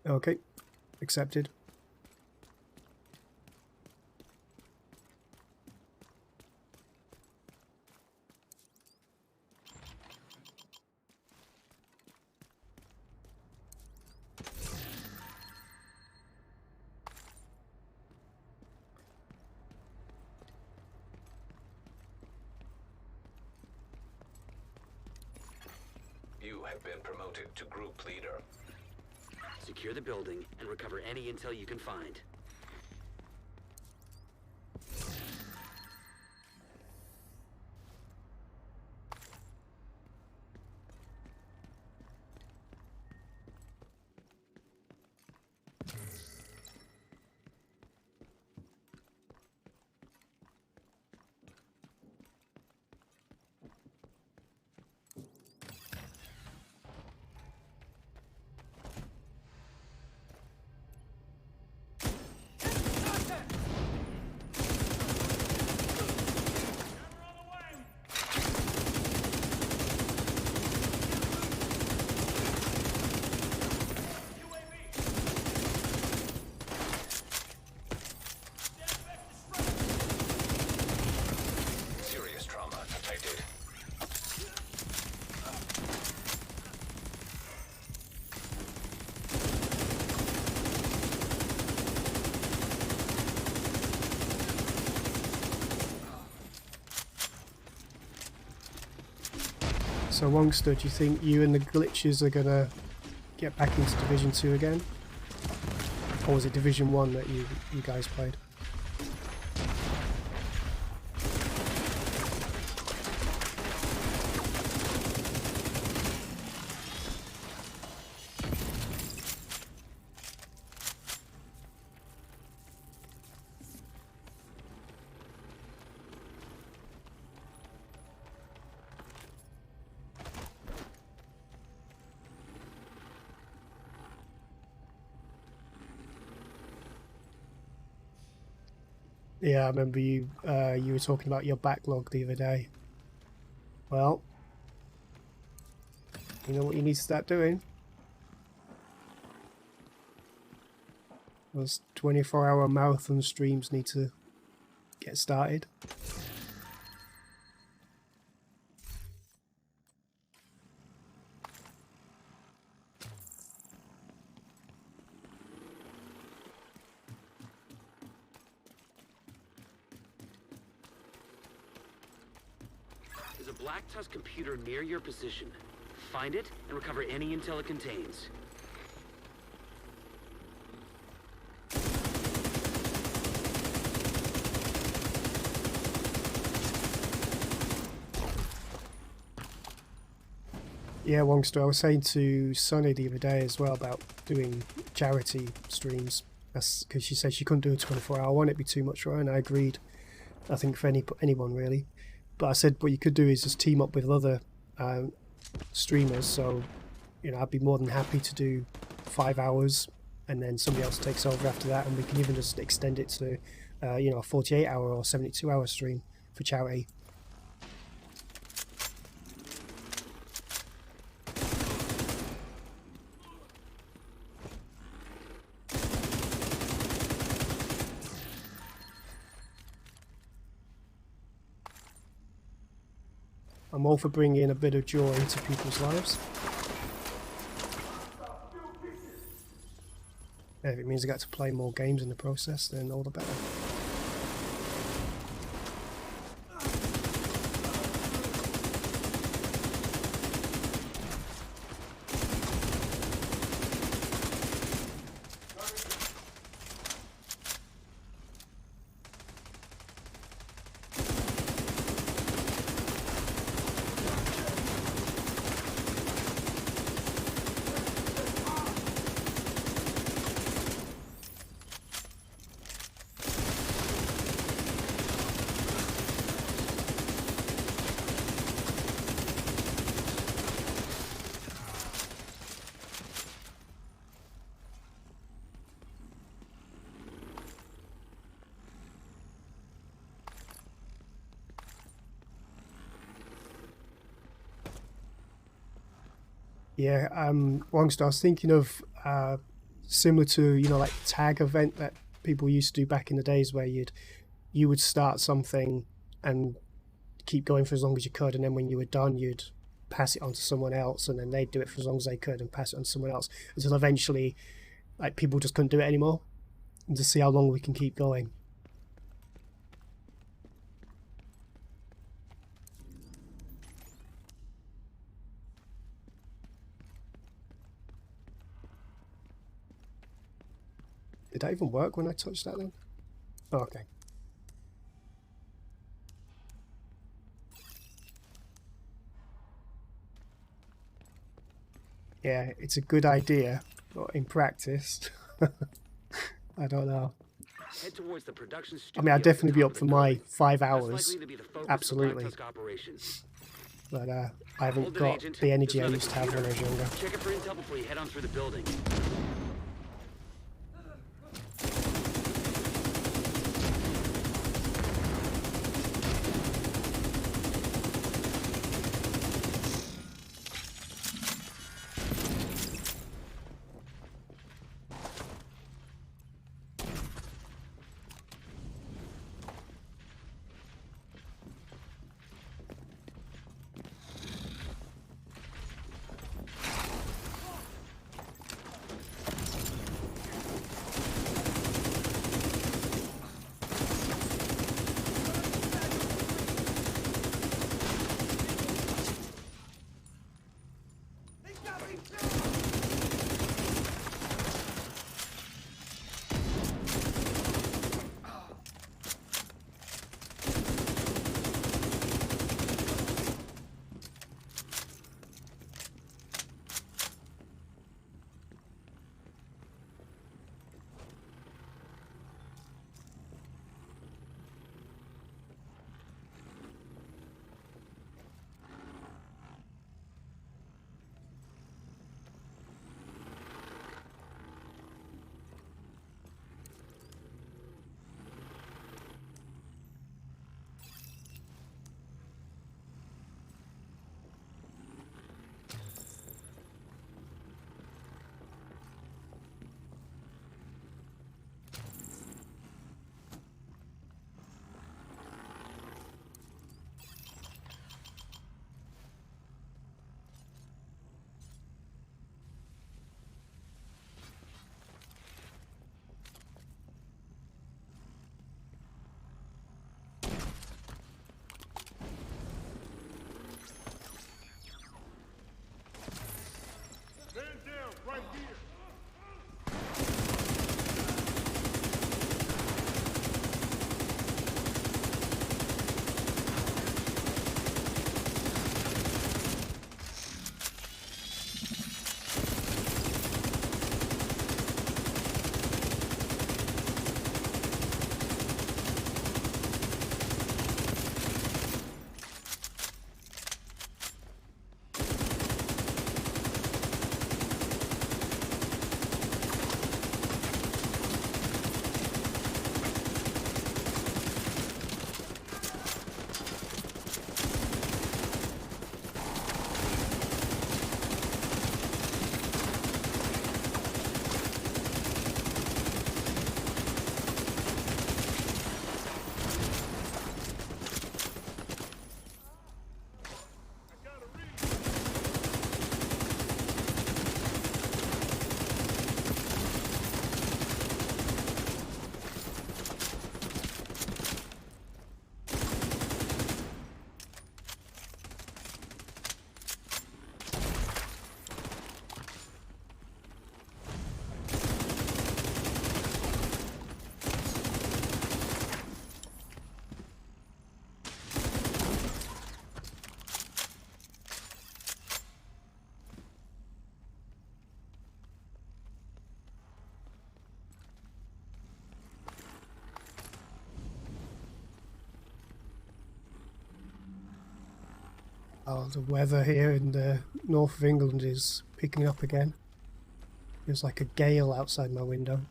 Okay, accepted. You have been promoted to group leader. Secure the building and recover any intel you can find. Serious trauma detected. So Wongster, do you think you and the glitches are gonna get back into Division 2 again? Or was it Division 1 that you guys played? Yeah, I remember you were talking about your backlog the other day. Well, you know what you need to start doing? Those 24-hour marathon streams need to get started. There's a Black Tusk computer near your position. Find it and recover any intel it contains. Yeah, Wongster, I was saying to Sunny the other day as well about doing charity streams. That's because she said she couldn't do a 24-hour one, it'd be too much for her, and I agreed. I think for anyone really. But I said what you could do is just team up with other streamers. So, you know, I'd be more than happy to do 5 hours, and then somebody else takes over after that, and we can even just extend it to, you know, a 48-hour or 72-hour stream for charity. I'm all for bringing a bit of joy into people's lives. Yeah, if it means I get to play more games in the process, then all the better. Yeah, Longster, I was thinking of similar to, you know, like tag event that people used to do back in the days, where you would start something and keep going for as long as you could, and then when you were done you'd pass it on to someone else, and then they'd do it for as long as they could and pass it on to someone else, until eventually like people just couldn't do it anymore, and to see how long we can keep going. Did that even work when I touched that then? Oh, okay. Yeah, it's a good idea, but in practice, I don't know. Head towards the production I mean, I'd studio at the definitely be top up of for the my building. 5 That's hours, likely to be the focus absolutely, of Black Tusk operations. but I haven't Hold it, got Agent. the energy There's I another used to have when I was computer. younger. Check it for intel before you head on through the building. Oh, the weather here in the north of England is picking up again. Feels like a gale outside my window.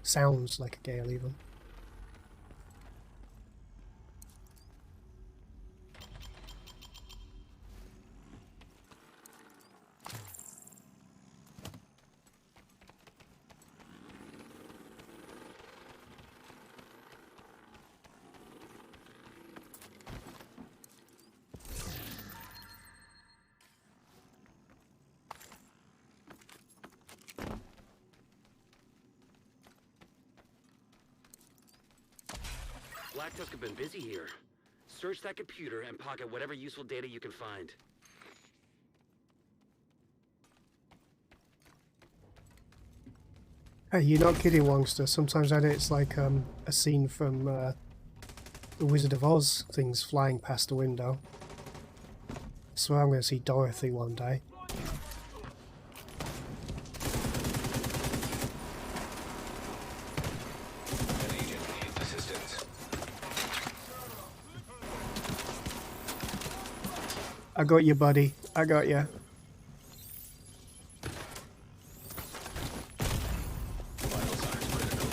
Sounds like a gale even. Black Tusk have been busy here. Search that computer and pocket whatever useful data you can find. Hey, you're not kidding, Wongster. Sometimes I know it's like a scene from The Wizard of Oz, things flying past the window. I swear I'm going to see Dorothy one day. An agent needs assistance. I got you, buddy. I got you. Vital signs critical.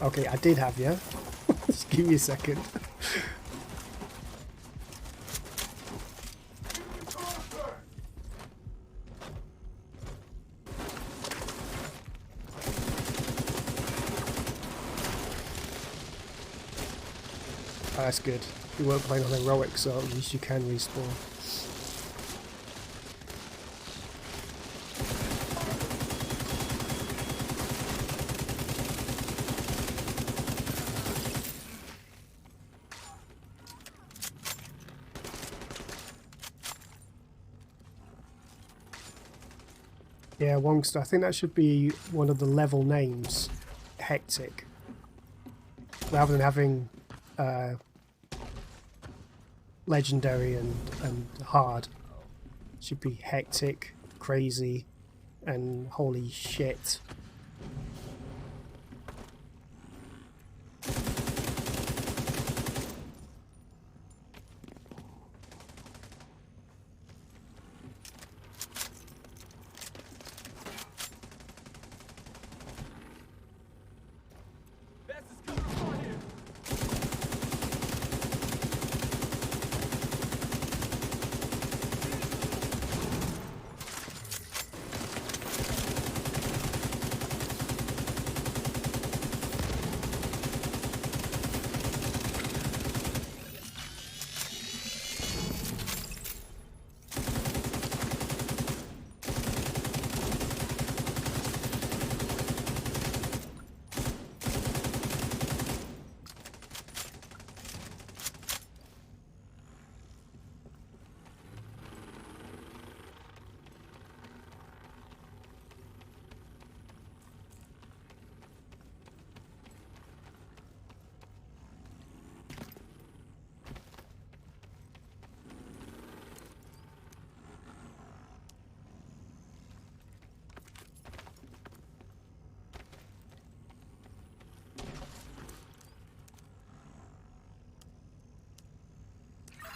Okay, I did have you. Just give me a second. Oh, that's good. We weren't playing on heroic, so at least you can respawn. Yeah, Wongster, I think that should be one of the level names. Hectic. Rather than having legendary and hard. Should be hectic, crazy, and holy shit. Best is coming upon you.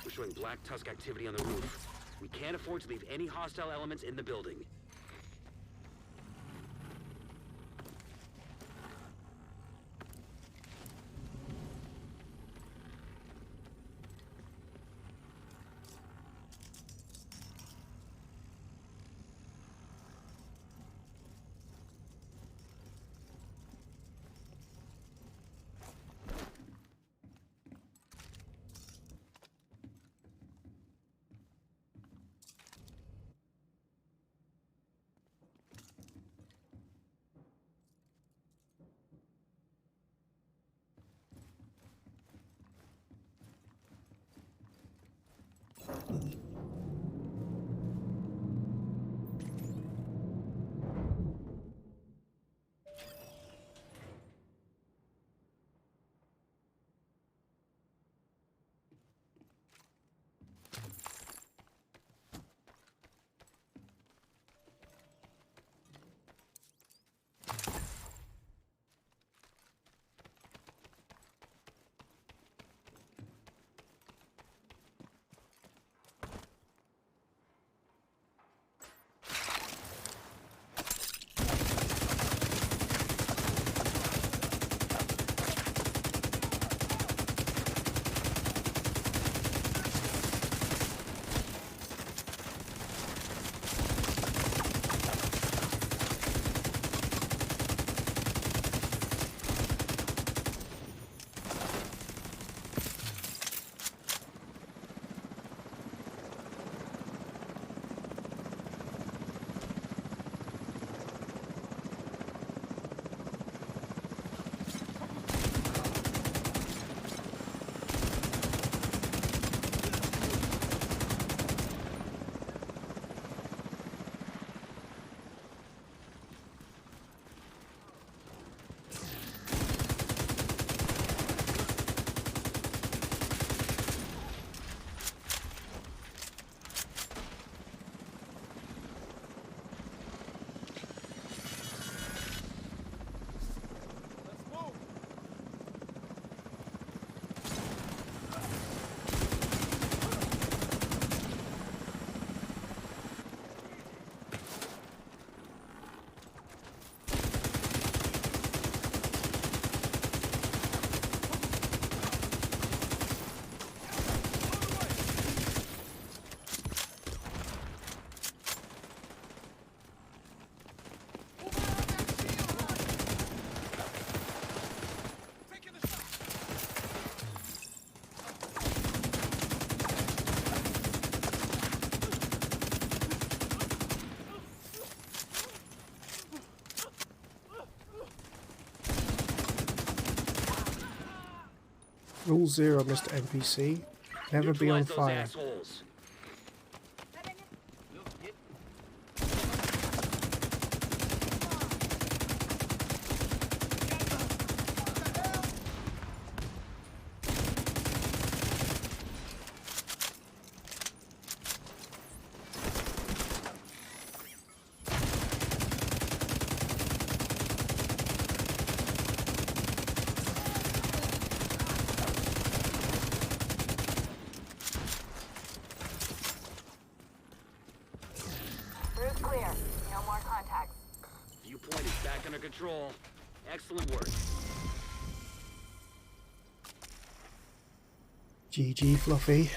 We're showing Black Tusk activity on the roof. We can't afford to leave any hostile elements in the building. Rule 0, Mr. NPC. Never be on Neutralize those fire. assholes. Route clear. No more contacts. Viewpoint is back under control. Excellent work. GG, Fluffy.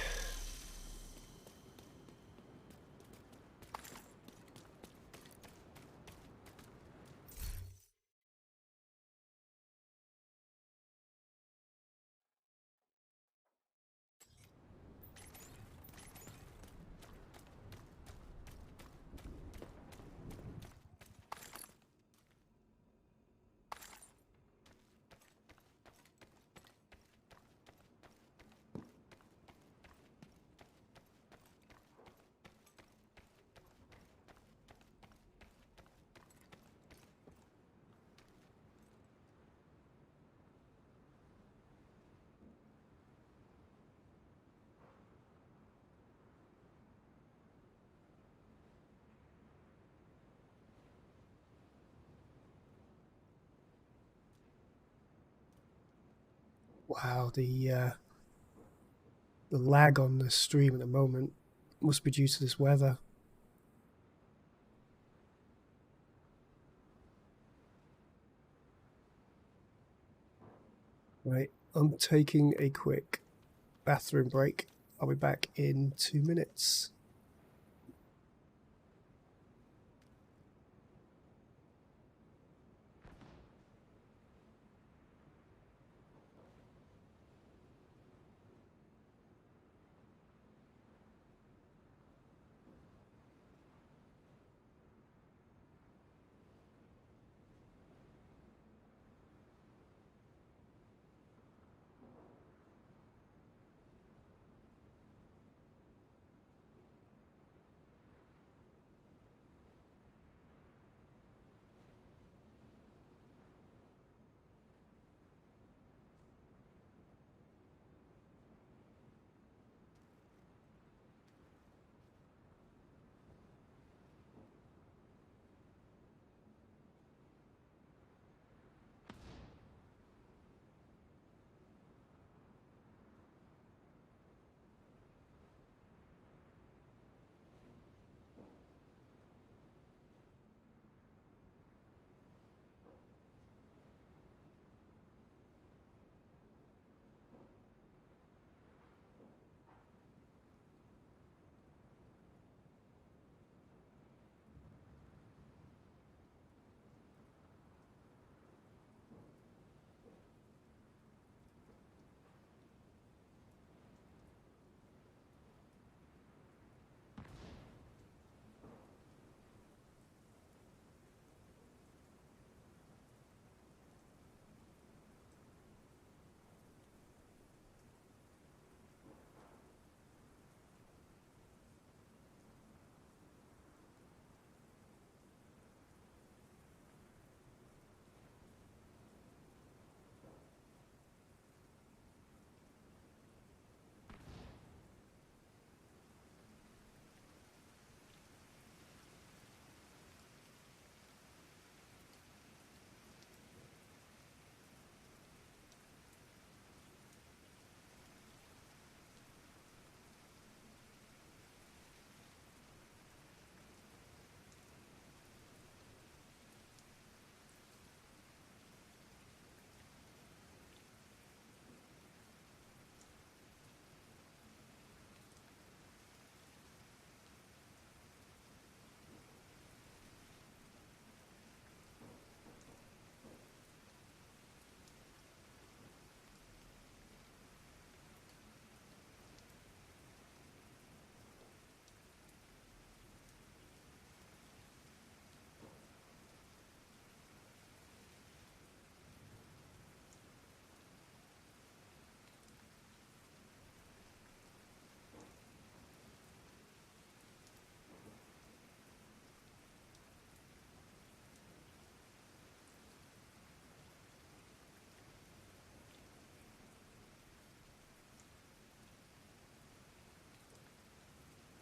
Wow, the lag on the stream at the moment must be due to this weather. Right, I'm taking a quick bathroom break. I'll be back in 2 minutes.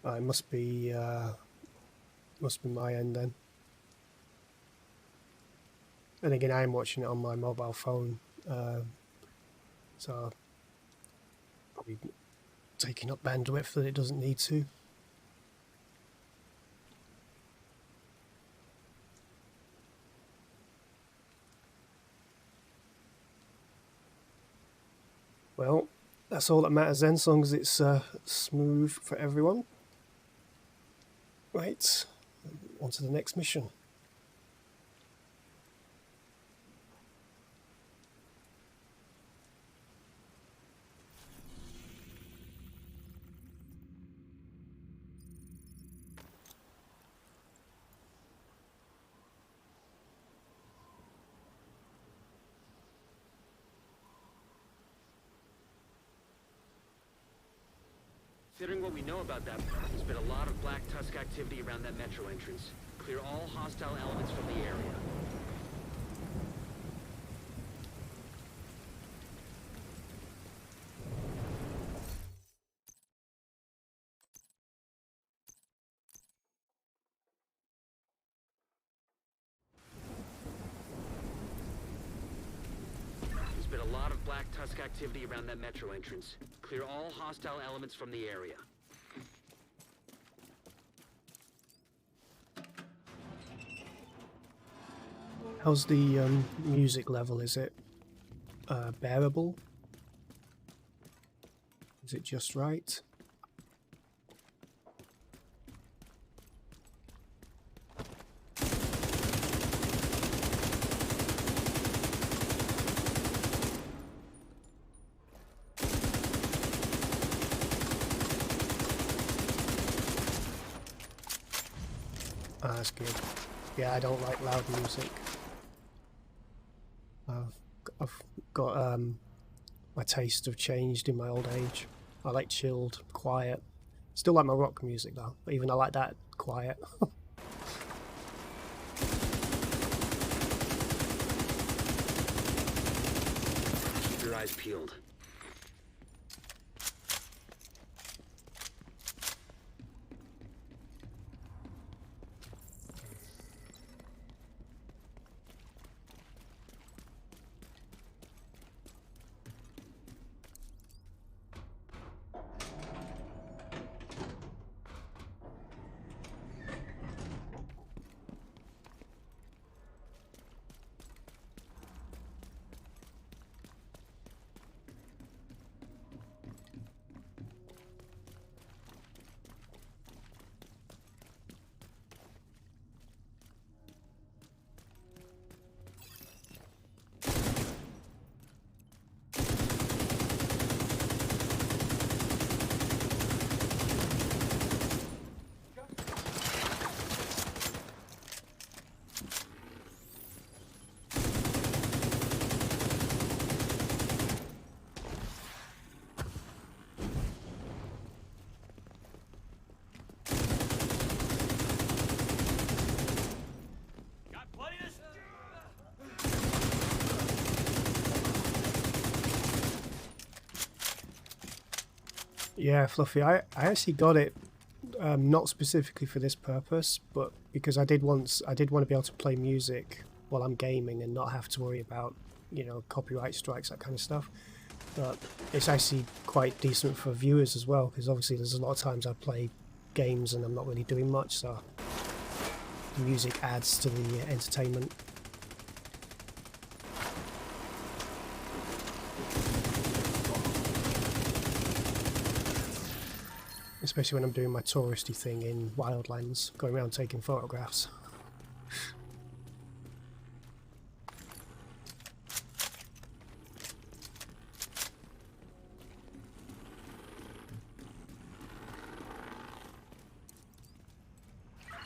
It must be my end then. And again, I'm watching it on my mobile phone, so probably taking up bandwidth that it doesn't need to. Well, that's all that matters then, as long as it's smooth for everyone. Right, on to the next mission. Considering what we know about that, there's been a lot of Black Tusk activity around that metro entrance. Clear all hostile elements from the area. There's been a lot of Black Tusk activity around that metro entrance. Clear all hostile elements from the area. How's the music level? Is it bearable? Is it just right? Ah, that's good. Yeah, I don't like loud music. I've got my tastes have changed in my old age. I like chilled, quiet. Still like my rock music though, but even I like that quiet. Keep your eyes peeled. Got plenty of Yeah, Fluffy. I actually got it not specifically for this purpose, but because I did want to be able to play music while I'm gaming and not have to worry about, you know, copyright strikes, that kind of stuff. But it's actually quite decent for viewers as well, because obviously there's a lot of times I play games and I'm not really doing much, so the music adds to the entertainment. Especially when I'm doing my touristy thing in Wildlands, going around taking photographs.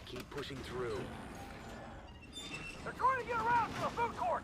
Keep pushing through. They're trying to get around to the food court!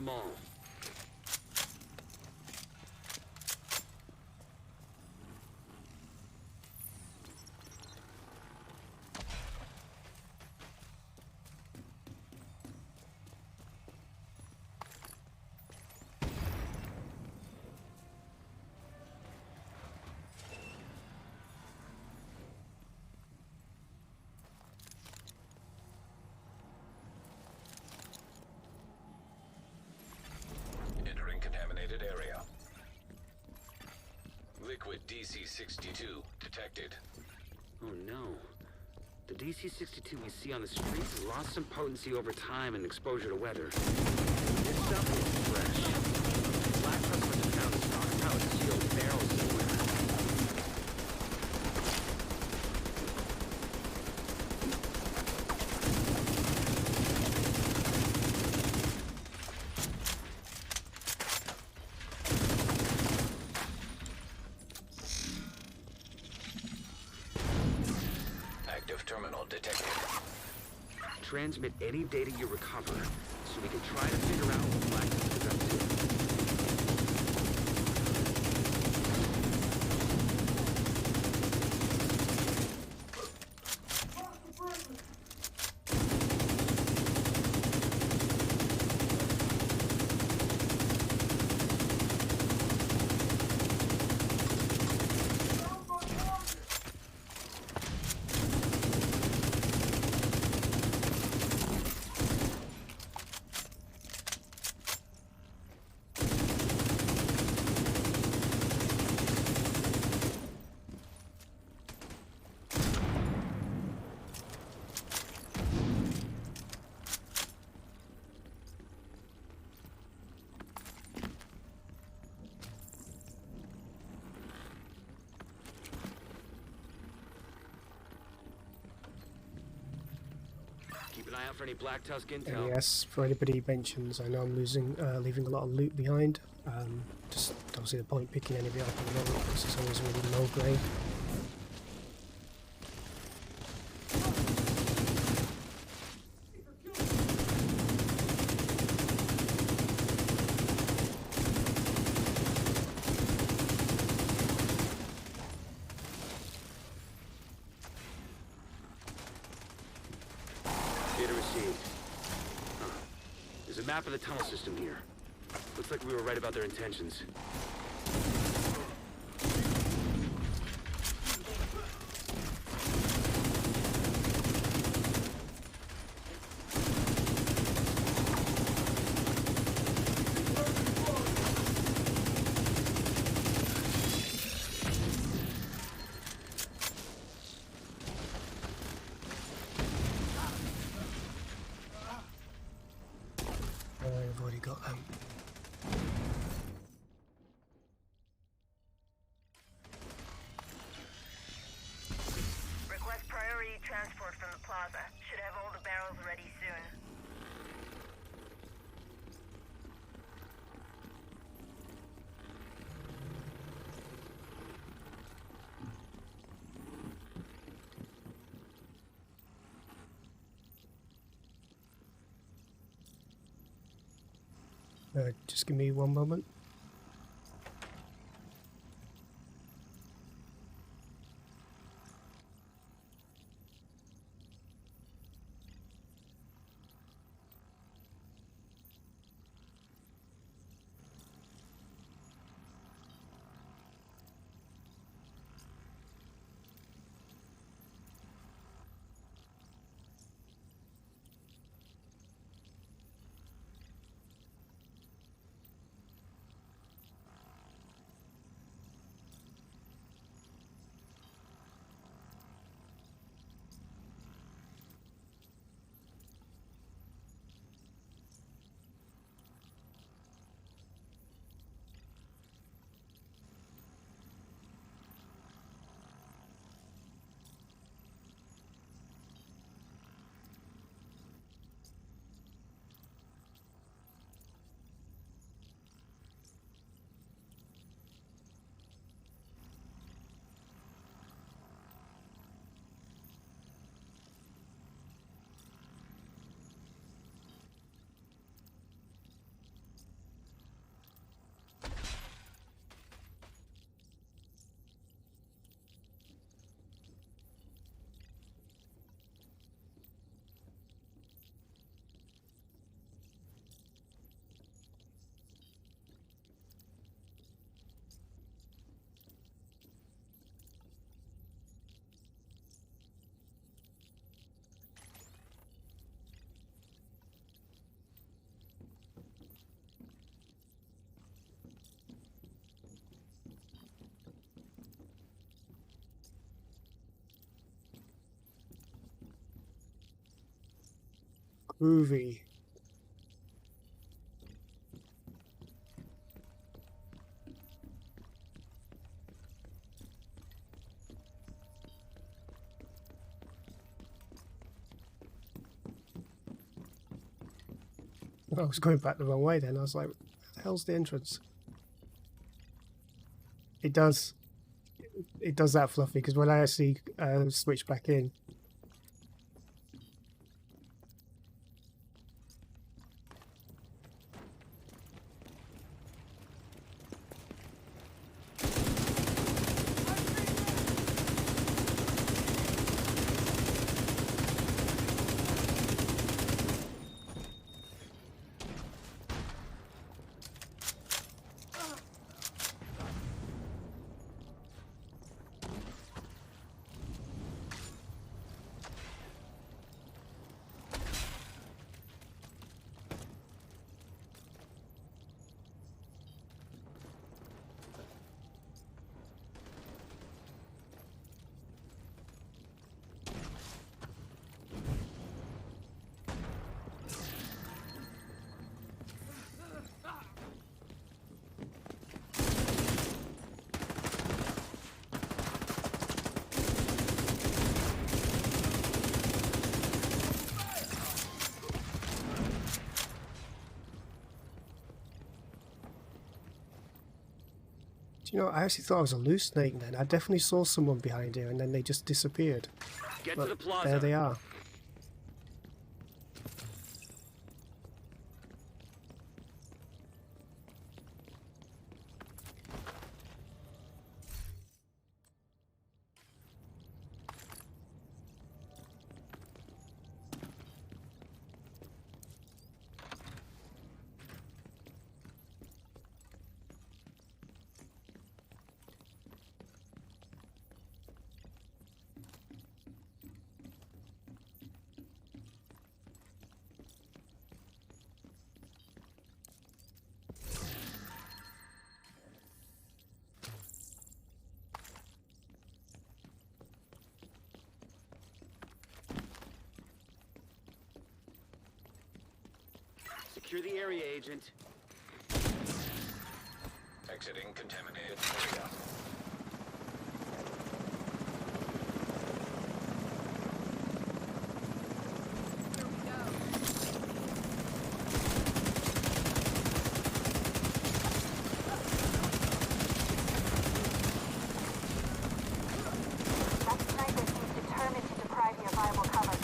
them all. Entering contaminated area. Liquid DC-62 detected. Oh no. The DC-62 we see on the streets has lost some potency over time and exposure to weather. This stuff is fresh. Black Tusk must have found a stockpile of sealed barrels somewhere. Active terminal detected. Transmit any data you recover, so we can try to figure out what Black Tusk is up to. Keep an eye out for any Black Tusk And intel. yes, for anybody who mentions, I know I'm leaving a lot of loot behind. Just don't see the point picking any of it up at the moment because it's always really low grade. Data received. Huh. There's a map of the tunnel system here. Looks like we were right about their intentions. I've already got them. Request priority transport from the plaza. Should have all the barrels ready soon. Just give me one moment. Groovy. I was going back the wrong way then. I was like, where the hell's the entrance? It does. It does that, Fluffy, because when I actually switch back in, do you know, I actually thought I was hallucinating then. I definitely saw someone behind here and then they just disappeared. Get But to the plaza. there they are. Secure the area, Agent. Exiting contaminated area. That sniper seems determined to deprive you of viable cover.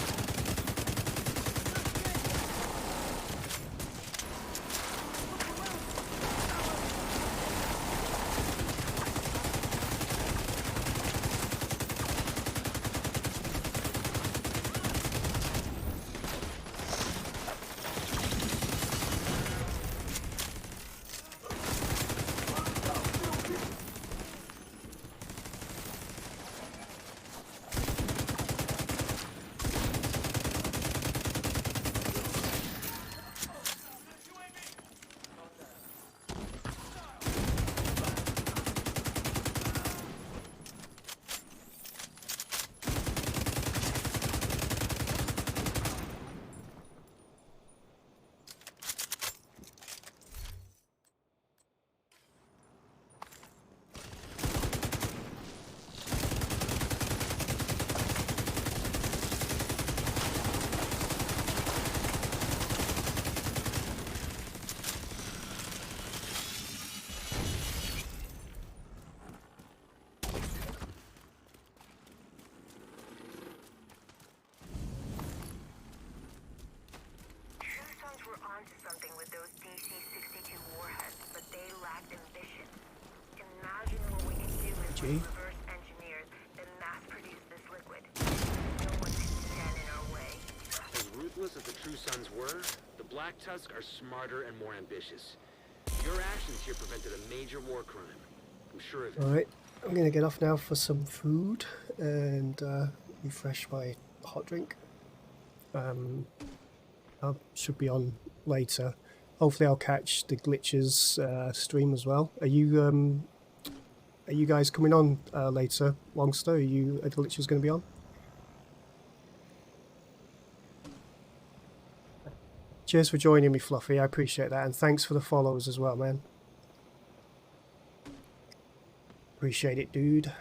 Onto something with those DC-62 warheads, but they lacked ambition. Imagine what we could do if we reverse engineered, then mass-produce this liquid. No one can stand in our way. As ruthless as the True Sons were, the Black Tusk are smarter and more ambitious. Your actions here prevented a major war crime. I'm sure of it. Alright, I'm going to get off now for some food and refresh my hot drink. I should be on later. Hopefully I'll catch the glitches stream as well. Are you guys coming on later, Longster? Are the glitches going to be on? I Cheers for joining me, Fluffy. I appreciate that. And thanks for the follows as well, man. Appreciate it, dude.